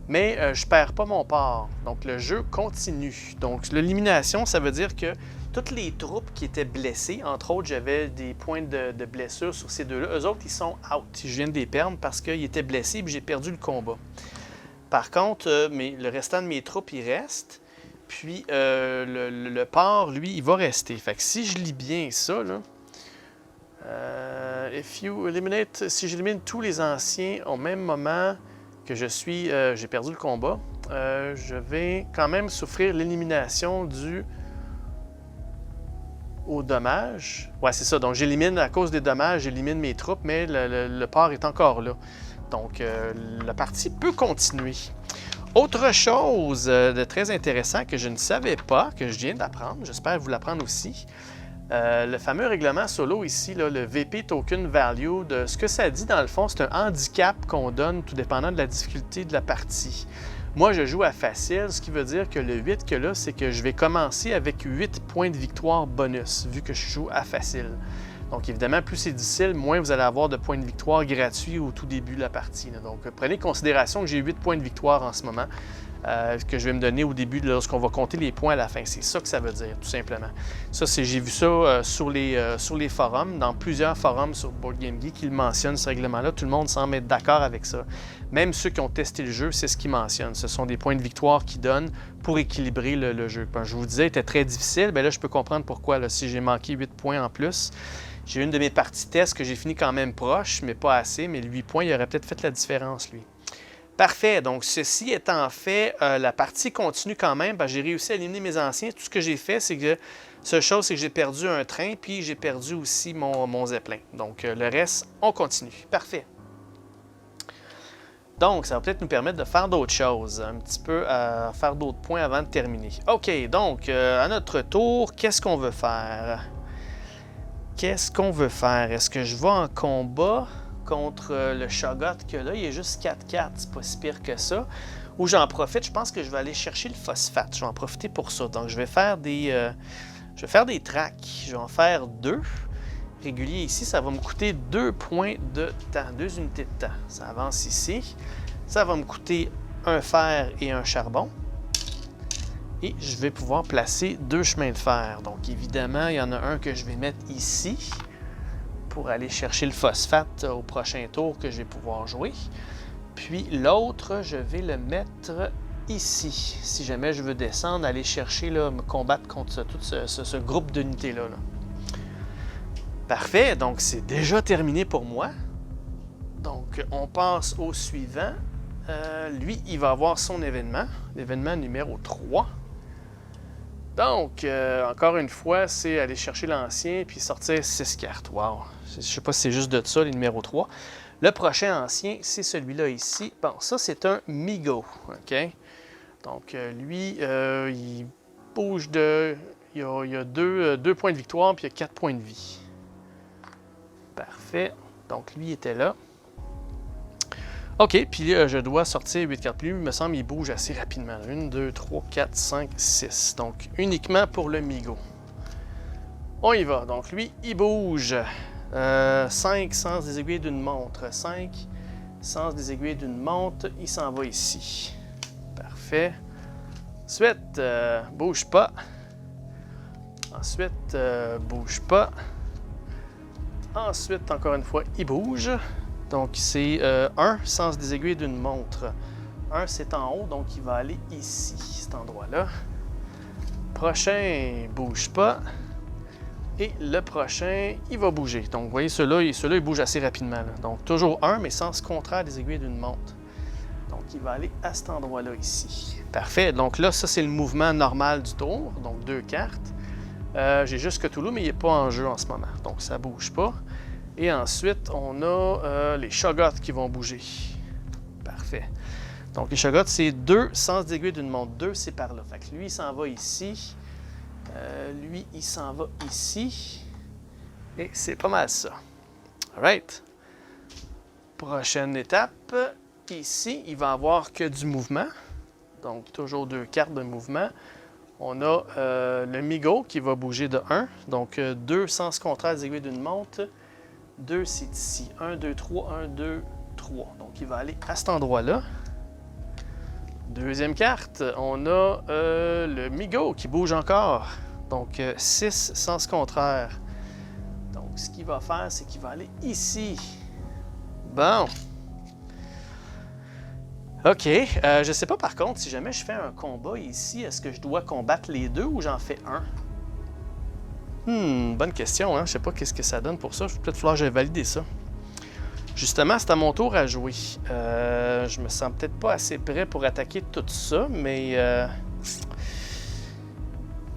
mais je ne perds pas mon port. Donc, le jeu continue. Donc, l'élimination, ça veut dire que toutes les troupes qui étaient blessées, entre autres, j'avais des points de blessure sur ces deux-là. Eux autres, ils sont out. Je viens de les perdre parce qu'ils étaient blessés et j'ai perdu le combat. Par contre, le restant de mes troupes, il reste. Puis, le port, lui, il va rester. Fait que si je lis bien ça, là... si j'élimine tous les anciens au même moment que j'ai perdu le combat, je vais quand même souffrir l'élimination due aux dommages. Ouais, c'est ça. Donc, j'élimine, à cause des dommages, j'élimine mes troupes, mais le port est encore là. Donc, la partie peut continuer. Autre chose de très intéressant que je ne savais pas, que je viens d'apprendre, j'espère vous l'apprendre aussi, le fameux règlement solo ici, là, le VP Token Value, ce que ça dit dans le fond, c'est un handicap qu'on donne tout dépendant de la difficulté de la partie. Moi, je joue à facile, ce qui veut dire que le 8 que là, c'est que je vais commencer avec 8 points de victoire bonus, vu que je joue à facile. Donc évidemment, plus c'est difficile, moins vous allez avoir de points de victoire gratuits au tout début de la partie. Donc prenez en considération que j'ai 8 points de victoire en ce moment, que je vais me donner au début lorsqu'on va compter les points à la fin. C'est ça que ça veut dire, tout simplement. Ça, j'ai vu ça sur les forums, dans plusieurs forums sur Board Game Geek, qui mentionnent ce règlement-là. Tout le monde semble être d'accord avec ça. Même ceux qui ont testé le jeu, c'est ce qu'ils mentionnent. Ce sont des points de victoire qu'ils donnent pour équilibrer le jeu. Quand je vous disais, il était très difficile. Bien là, je peux comprendre pourquoi, là, si j'ai manqué 8 points en plus. J'ai une de mes parties tests que j'ai fini quand même proche, mais pas assez. Mais le 8 points, il aurait peut-être fait la différence, lui. Parfait. Donc, ceci étant fait, la partie continue quand même. J'ai réussi à éliminer mes anciens. Tout ce que j'ai fait, c'est que... Seule chose, c'est que j'ai perdu un train, puis j'ai perdu aussi mon zeppelin. Donc, le reste, on continue. Parfait. Donc, ça va peut-être nous permettre de faire d'autres choses. Un petit peu, faire d'autres points avant de terminer. OK, donc, à notre tour, qu'est-ce qu'on veut faire? Qu'est-ce qu'on veut faire? Est-ce que je vais en combat contre le Shoggoth que là, il est juste 4-4, c'est pas si pire que ça. Ou j'en profite, je pense que je vais aller chercher le phosphate. Je vais en profiter pour ça. Donc, je vais faire des tracks. Je vais en faire 2 réguliers ici. Ça va me coûter 2 points de temps, 2 unités de temps. Ça avance ici. Ça va me coûter un fer et un charbon. Et je vais pouvoir placer 2 chemins de fer. Donc, évidemment, il y en a un que je vais mettre ici pour aller chercher le phosphate au prochain tour que je vais pouvoir jouer. Puis l'autre, je vais le mettre ici, si jamais je veux descendre, aller chercher, là, me combattre contre tout ce groupe d'unités-là. Là. Parfait, donc c'est déjà terminé pour moi. Donc, on passe au suivant. Lui, il va avoir son événement, l'événement numéro 3. Donc, encore une fois, c'est aller chercher l'ancien puis sortir 6 cartes. Wow! Je ne sais pas si c'est juste de ça, les numéros 3. Le prochain ancien, c'est celui-là ici. Bon, ça, c'est un Migo. OK? Donc, lui, il bouge de... Il y a 2 points de victoire puis il y a 4 points de vie. Parfait. Donc, lui était là. OK, puis je dois sortir 8 cartes. Puis lui, il me semble qu'il bouge assez rapidement. 1, 2, 3, 4, 5, 6. Donc, uniquement pour le Migo. On y va. Donc, lui, il bouge. 5 sens des aiguilles d'une montre. 5 sens des aiguilles d'une montre. Il s'en va ici. Parfait. Ensuite, bouge pas. Ensuite, bouge pas. Ensuite, encore une fois, il bouge. Donc, c'est 1 sens des aiguilles d'une montre. 1, c'est en haut, donc il va aller ici, cet endroit-là. Prochain, bouge pas. Et le prochain, il va bouger. Donc, vous voyez, ceux-là, il bouge assez rapidement. Là. Donc, toujours 1, mais sens contraire des aiguilles d'une montre. Donc, il va aller à cet endroit-là ici. Parfait. Donc là, ça, c'est le mouvement normal du tour. Donc, 2 cartes. J'ai juste Cthulhu, mais il n'est pas en jeu en ce moment. Donc, ça ne bouge pas. Et ensuite, on a les Shoggoths qui vont bouger. Parfait. Donc, les Shoggoths, c'est 2 sens d'aiguille d'une montre. 2, c'est par là. Fait que lui, il s'en va ici. Lui, il s'en va ici. Et c'est pas mal ça. All right. Prochaine étape. Ici, il va avoir que du mouvement. Donc, toujours 2 cartes de mouvement. On a le Migo qui va bouger de 1. Donc, 2 sens contraires des aiguilles d'une montre. 2, c'est ici. 1, 2, 3, 1, 2, 3. Donc, il va aller à cet endroit-là. Deuxième carte, on a le Migo qui bouge encore. Donc, 6 sens contraire. Donc, ce qu'il va faire, c'est qu'il va aller ici. Bon. OK. Je ne sais pas, par contre, si jamais je fais un combat ici, est-ce que je dois combattre les deux ou j'en fais un? Bonne question, hein? Je ne sais pas qu'est-ce que ça donne pour ça. Peut-être falloir que j'aille valider ça. Justement, c'est à mon tour à jouer. Je me sens peut-être pas assez prêt pour attaquer tout ça, mais...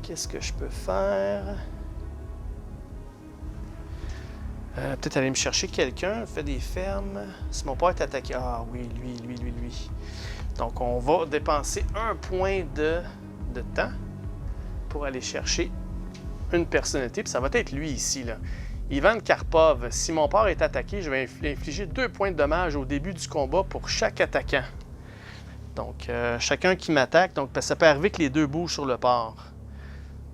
qu'est-ce que je peux faire? Peut-être aller me chercher quelqu'un, fait des fermes. Si mon père est attaqué... Ah oui, lui. Donc, on va dépenser 1 point de temps pour aller chercher une personnalité. Puis ça va être lui ici, là. Ivan Karpov. Si mon père est attaqué, je vais infliger 2 points de dommage au début du combat pour chaque attaquant. Donc, chacun qui m'attaque. Donc, ça peut arriver que les deux bougent sur le port.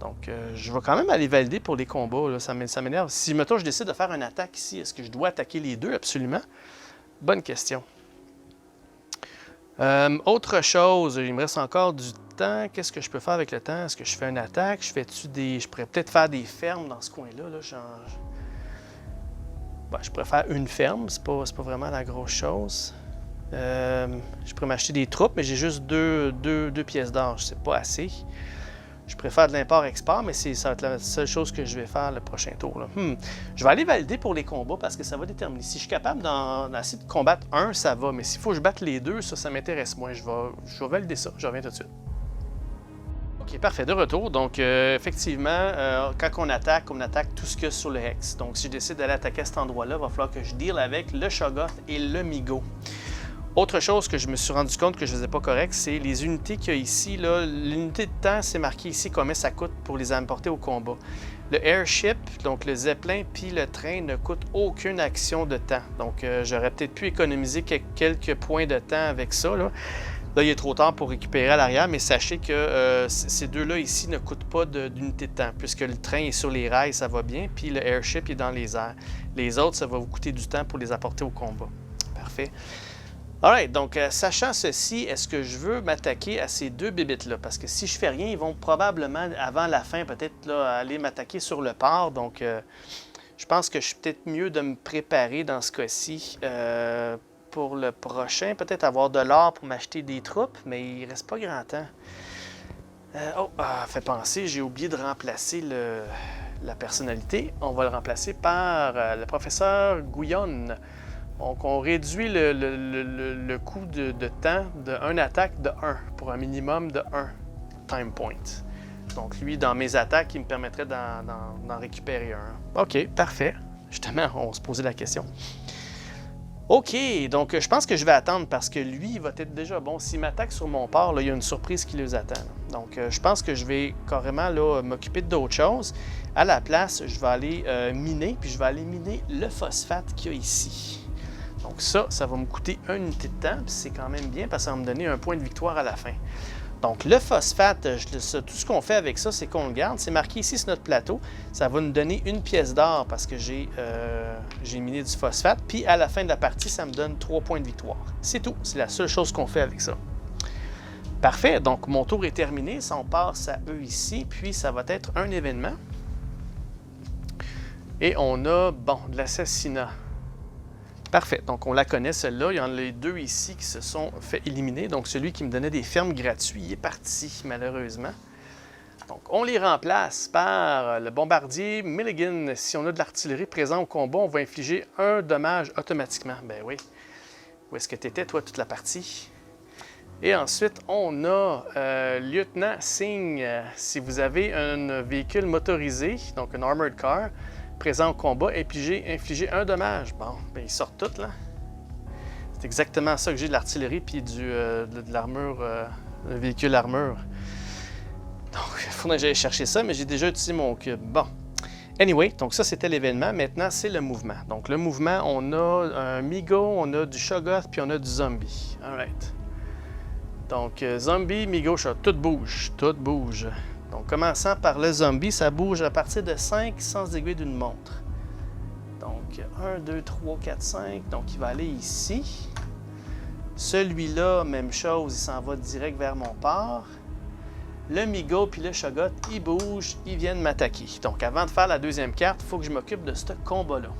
Donc, je vais quand même aller valider pour les combats. Là. Ça m'énerve. Si, mettons, je décide de faire une attaque ici, est-ce que je dois attaquer les deux absolument? Bonne question. Autre chose, il me reste encore du temps. Qu'est-ce que je peux faire avec le temps? Est-ce que je fais une attaque? Je pourrais peut-être faire des fermes dans ce coin-là. Là. Je pourrais faire une ferme, c'est pas vraiment la grosse chose. Je pourrais m'acheter des troupes, mais j'ai juste deux pièces d'or, c'est pas assez. Je préfère de l'import-export, mais ça va être la seule chose que je vais faire le prochain tour. Là. Je vais aller valider pour les combats parce que ça va déterminer. Si je suis capable d'essayer de combattre un, ça va, mais s'il faut que je batte les deux, ça m'intéresse moins. Je vais valider ça, je reviens tout de suite. Ok, parfait, de retour. Donc, effectivement, quand on attaque tout ce qu'il y a sur le hex. Donc, si je décide d'aller attaquer à cet endroit-là, il va falloir que je deal avec le Shoggoth et le Migo. Autre chose que je me suis rendu compte que je ne faisais pas correct, c'est les unités qu'il y a ici. L'unité de temps, c'est marqué ici combien ça coûte pour les emporter au combat. Le airship, donc le zeppelin, puis le train ne coûtent aucune action de temps. Donc, j'aurais peut-être pu économiser quelques points de temps avec ça. Là, il est trop tard pour récupérer à l'arrière, mais sachez que ces deux-là ici ne coûtent pas d'unité de temps, puisque le train est sur les rails, ça va bien, puis le airship est dans les airs. Les autres, ça va vous coûter du temps pour les apporter au combat. Parfait. Alright, donc sachant ceci, est-ce que je veux m'attaquer à ces deux bébites-là? Parce que si je fais rien, ils vont probablement, avant la fin, peut-être aller m'attaquer sur le port. Donc, je pense que je suis peut-être mieux de me préparer dans ce cas-ci pour le prochain. Peut-être avoir de l'or pour m'acheter des troupes, mais il ne reste pas grand temps. Fait penser, j'ai oublié de remplacer la personnalité. On va le remplacer par le professeur Gouillon. Donc, on réduit le coût de temps d'une attaque de 1 pour un minimum de 1 time point. Donc, lui, dans mes attaques, il me permettrait d'en récupérer un. OK, parfait. Justement, on se posait la question. OK, donc je pense que je vais attendre parce que lui, il va être déjà bon. S'il m'attaque sur mon port, là, il y a une surprise qui les attend. Là. Donc, je pense que je vais carrément m'occuper d'autres choses. À la place, je vais aller miner, puis je vais aller miner le phosphate qu'il y a ici. Donc ça va me coûter une unité de temps, puis c'est quand même bien parce que ça va me donner un point de victoire à la fin. Donc le phosphate, tout ce qu'on fait avec ça, c'est qu'on le garde. C'est marqué ici sur notre plateau. Ça va nous donner une pièce d'or parce que j'ai miné du phosphate. Puis à la fin de la partie, ça me donne 3 points de victoire. C'est tout. C'est la seule chose qu'on fait avec ça. Parfait. Donc mon tour est terminé. Ça, on passe à eux ici. Puis ça va être un événement. Et on a, de l'assassinat. Parfait. Donc, on la connaît, celle-là. Il y en a les deux ici qui se sont fait éliminer. Donc, celui qui me donnait des fermes gratuits, il est parti, malheureusement. Donc, on les remplace par le bombardier Milligan. Si on a de l'artillerie présente au combat, on va infliger un dommage automatiquement. Ben oui. Où est-ce que tu étais, toi, toute la partie? Et ensuite, on a Lieutenant Singh. Si vous avez un véhicule motorisé, donc une armored car, présent au combat, infliger un dommage. Bon, ben ils sortent toutes, là. C'est exactement ça que j'ai de l'artillerie puis de l'armure, le véhicule armure. Donc, il faudrait que j'aille chercher ça, mais j'ai déjà utilisé mon cube. Bon. Anyway, donc ça, c'était l'événement. Maintenant, c'est le mouvement. Donc, le mouvement, on a un Migo, on a du Shoggoth, puis on a du zombie. Alright. Donc, zombie, Migo, Shoggoth, tout bouge. Tout bouge. Donc, commençant par le zombie, ça bouge à partir de 5 sans aiguille d'une montre. Donc, 1, 2, 3, 4, 5. Donc, il va aller ici. Celui-là, même chose, il s'en va direct vers mon port. Le Migo puis le Shoggoth, ils bougent, ils viennent m'attaquer. Donc, avant de faire la deuxième carte, il faut que je m'occupe de ce combat-là.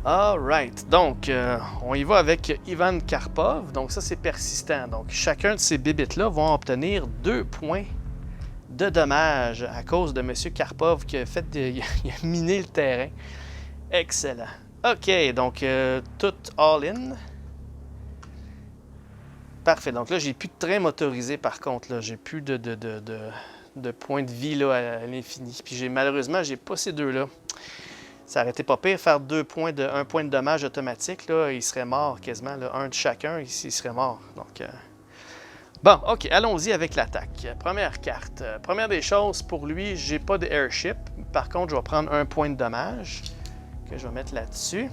Alright, donc on y va avec Ivan Karpov. Donc ça, c'est persistant. Donc chacun de ces bébites-là vont obtenir 2 points de dommages à cause de M. Karpov qui a il a miné le terrain. Excellent. OK, donc tout all-in. Parfait. Donc là, j'ai plus de train motorisé par contre. Là, j'ai plus de points de vie là, à l'infini. Puis malheureusement, j'ai pas ces deux-là. Ça aurait été pas pire, faire 1 point de dommage automatique, là, il serait mort quasiment, là, un de chacun, ici, il serait mort. Donc, bon, OK, allons-y avec l'attaque. Première carte. Première des choses, pour lui, j'ai pas de airship. Par contre, je vais prendre 1 point de dommage que je vais mettre là-dessus.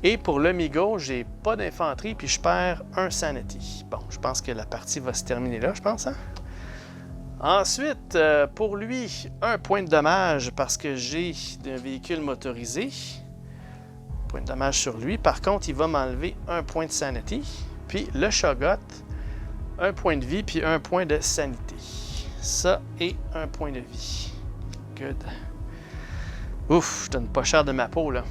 Et pour le Migo, j'ai pas d'infanterie, puis je perds 1 sanity. Bon, je pense que la partie va se terminer là, je pense, hein? Ensuite, pour lui, 1 point de dommage parce que j'ai un véhicule motorisé. Point de dommage sur lui. Par contre, il va m'enlever 1 point de sanity. Puis le Shoggoth, 1 point de vie puis 1 point de sanité. Ça et 1 point de vie. Good. Ouf, je donne pas cher de ma peau là.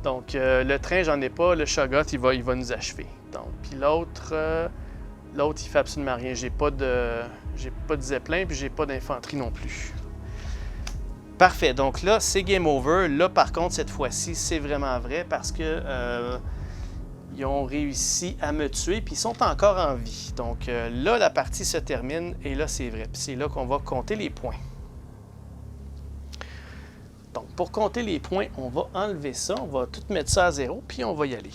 Donc le train, j'en ai pas. Le Shoggoth, il va nous achever. Donc, puis l'autre, il fait absolument rien. J'ai pas de zeppelin puis j'ai pas d'infanterie non plus. Parfait. Donc là, c'est game over. Là, par contre, cette fois-ci, c'est vraiment vrai parce que ils ont réussi à me tuer puis ils sont encore en vie. Donc là, la partie se termine et là, c'est vrai. Puis c'est là qu'on va compter les points. Donc, pour compter les points, on va enlever ça. On va tout mettre ça à 0 puis on va y aller.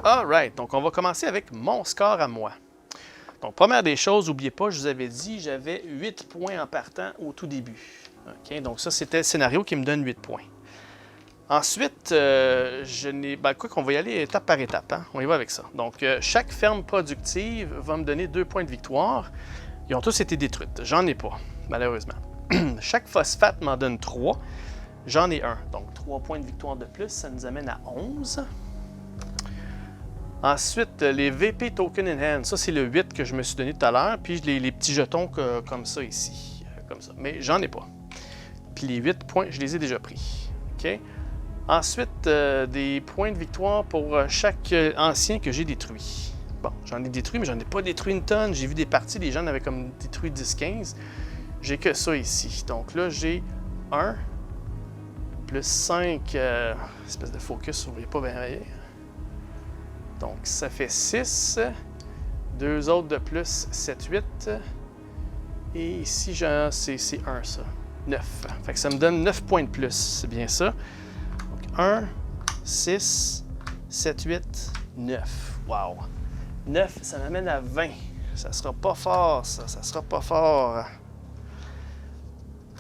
Alright. Donc, on va commencer avec mon score à moi. Donc, première des choses, n'oubliez pas, je vous avais dit, j'avais 8 points en partant au tout début. OK? Donc, ça, c'était le scénario qui me donne 8 points. Ensuite, je n'ai... Ben, quoi qu'on va y aller étape par étape. Hein? On y va avec ça. Donc, chaque ferme productive va me donner 2 points de victoire. Ils ont tous été détruites. J'en ai pas, malheureusement. Chaque phosphate m'en donne 3. J'en ai 1. Donc, 3 points de victoire de plus, ça nous amène à 11. Ensuite, les VP Token in Hand. Ça, c'est le 8 que je me suis donné tout à l'heure. Puis, les petits jetons comme ça ici. Comme ça. Mais j'en ai pas. Puis, les 8 points, je les ai déjà pris. OK? Ensuite, des points de victoire pour chaque ancien que j'ai détruit. Bon, j'en ai détruit, mais j'en ai pas détruit une tonne. J'ai vu des parties, les gens en avaient comme détruit 10-15. J'ai que ça ici. Donc là, j'ai 1 plus 5, espèce de focus, vous ne voyez pas bien. Donc, ça fait 6. 2 autres de plus, 7, 8. Et ici, c'est 1, ça. 9. Fait que ça me donne 9 points de plus. C'est bien ça. Donc, 1, 6, 7, 8, 9. Wow! 9, ça m'amène à 20. Ça sera pas fort, ça. Ça sera pas fort.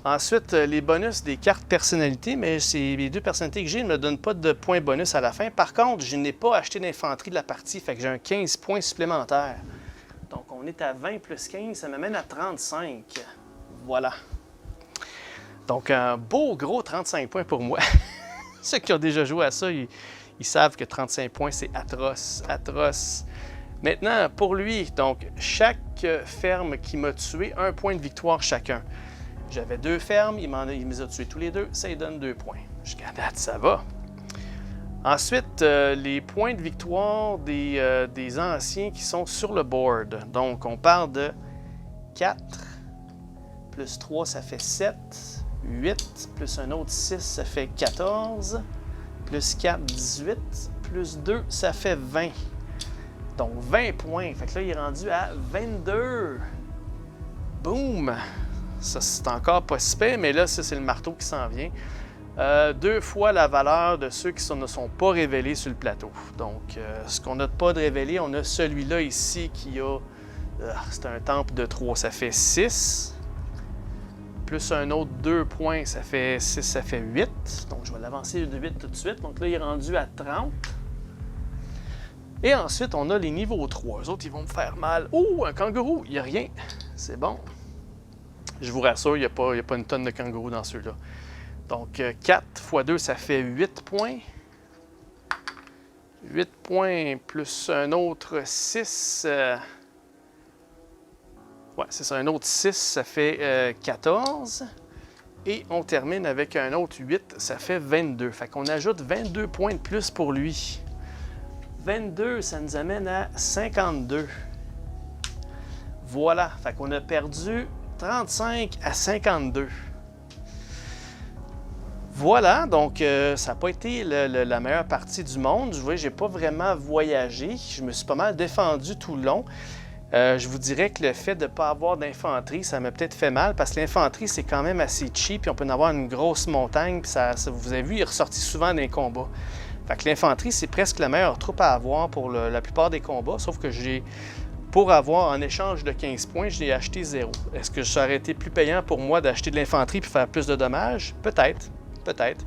Ensuite, les bonus des cartes personnalités, mais les 2 personnalités que j'ai ne me donnent pas de points bonus à la fin. Par contre, je n'ai pas acheté d'infanterie de la partie, fait que j'ai un 15 points supplémentaires. Donc, on est à 20 plus 15, ça m'amène à 35. Voilà. Donc, un beau gros 35 points pour moi. Ceux qui ont déjà joué à ça, ils savent que 35 points, c'est atroce, atroce. Maintenant, pour lui, donc, chaque ferme qui m'a tué, 1 point de victoire chacun. J'avais 2 fermes, il me les a tués tous les 2, ça lui donne 2 points. Jusqu'à date, ça va. Ensuite, les points de victoire des anciens qui sont sur le board. Donc, on parle de 4, plus 3, ça fait 7, 8, plus un autre 6, ça fait 14, plus 4, 18, plus 2, ça fait 20. Donc, 20 points. Fait que là, il est rendu à 22. Boum! Ça, c'est encore pas si pire, mais là, ça, c'est le marteau qui s'en vient. 2 fois la valeur de ceux qui ne sont pas révélés sur le plateau. Donc, ce qu'on n'a pas de révélé, on a celui-là ici qui a... c'est un temple de 3, ça fait 6. Plus un autre 2 points, ça fait 6, ça fait 8. Donc, je vais l'avancer de 8 tout de suite. Donc là, il est rendu à 30. Et ensuite, on a les niveaux 3. Eux autres, ils vont me faire mal. Oh, un kangourou! Il n'y a rien. C'est bon. Je vous rassure, il n'y a pas une tonne de kangourous dans ceux-là. Donc, 4 x 2, ça fait 8 points. 8 points plus un autre 6. Ouais, c'est ça, un autre 6, ça fait 14. Et on termine avec un autre 8, ça fait 22. Fait qu'on ajoute 22 points de plus pour lui. 22, ça nous amène à 52. Voilà, fait qu'on a perdu 35 à 52. Voilà, donc ça n'a pas été la meilleure partie du monde. Vous voyez, je n'ai pas vraiment voyagé. Je me suis pas mal défendu tout le long. Je vous dirais que le fait de ne pas avoir d'infanterie, ça m'a peut-être fait mal parce que l'infanterie, c'est quand même assez cheap. Puis on peut en avoir une grosse montagne. Puis vous avez vu, il est ressorti souvent dans les combats. Fait que l'infanterie, c'est presque la meilleure troupe à avoir pour la plupart des combats. Sauf que pour avoir, en échange de 15 points, j'ai acheté 0. Est-ce que ça aurait été plus payant pour moi d'acheter de l'infanterie et faire plus de dommages? Peut-être. Peut-être.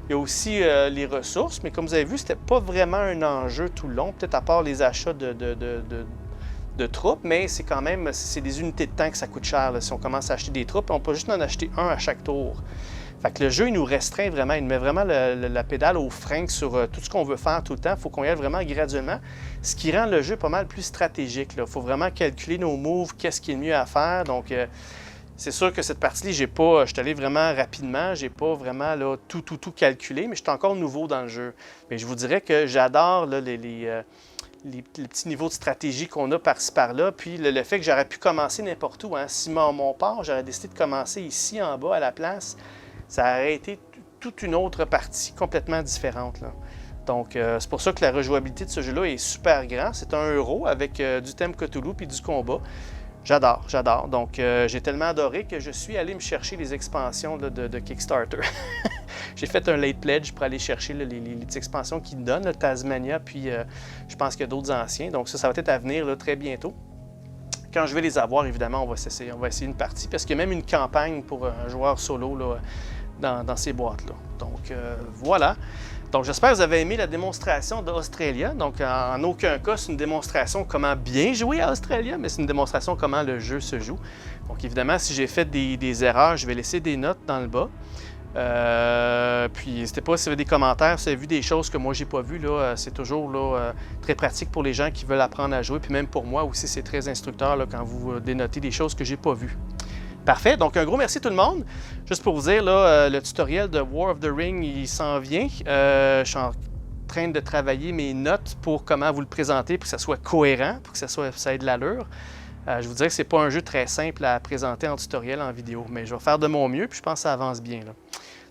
Il y a aussi les ressources, mais comme vous avez vu, c'était pas vraiment un enjeu tout le long, peut-être à part les achats de de troupes, mais c'est quand même c'est des unités de temps que ça coûte cher là, si on commence à acheter des troupes. On peut juste en acheter un à chaque tour. Fait que le jeu, il nous restreint vraiment, il met vraiment la pédale au frein sur tout ce qu'on veut faire tout le temps. Il faut qu'on y aille vraiment graduellement, ce qui rend le jeu pas mal plus stratégique. Il faut vraiment calculer nos moves, qu'est-ce qui est le mieux à faire. Donc, c'est sûr que cette partie-là, je suis allé vraiment rapidement, j'ai pas vraiment là, tout calculé, mais je suis encore nouveau dans le jeu. Mais je vous dirais que j'adore les petits niveaux de stratégie qu'on a par-ci par-là, puis le fait que j'aurais pu commencer n'importe où. Hein. Si mon part, j'aurais décidé de commencer ici en bas à la place, ça aurait été toute une autre partie complètement différente. Là. Donc, c'est pour ça que la rejouabilité de ce jeu-là est super grand. C'est un euro avec du thème Cthulhu puis du combat. J'adore, j'adore. Donc, j'ai tellement adoré que je suis allé me chercher les expansions là, de Kickstarter. J'ai fait un late pledge pour aller chercher là, les expansions qu'ils donnent, là, Tasmania, puis je pense qu'il y a d'autres anciens. Donc, ça va être à venir là, très bientôt. Quand je vais les avoir, évidemment, on va essayer une partie, parce qu'il y a même une campagne pour un joueur solo là, dans ces boîtes-là. Donc, voilà. Donc, j'espère que vous avez aimé la démonstration d'Australia. Donc, en aucun cas, c'est une démonstration comment bien jouer à Australia, mais c'est une démonstration comment le jeu se joue. Donc, évidemment, si j'ai fait des erreurs, je vais laisser des notes dans le bas. Puis, n'hésitez pas si vous avez des commentaires, si vous avez vu des choses que moi, j'ai pas vues. C'est toujours là, très pratique pour les gens qui veulent apprendre à jouer. Puis même pour moi aussi, c'est très instructeur là, quand vous dénotez des choses que j'ai pas vues. Parfait, donc un gros merci tout le monde. Juste pour vous dire, là, le tutoriel de War of the Ring, il s'en vient. Je suis en train de travailler mes notes pour comment vous le présenter, pour que ça soit cohérent, pour que ça ait de l'allure. Je vous dirais que ce n'est pas un jeu très simple à présenter en tutoriel, en vidéo, mais je vais faire de mon mieux, puis je pense que ça avance bien. Là.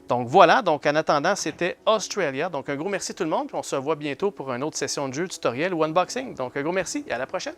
Donc voilà, donc en attendant, c'était Australia. Donc un gros merci tout le monde, puis on se revoit bientôt pour une autre session de jeu, tutoriel ou unboxing. Donc un gros merci et à la prochaine!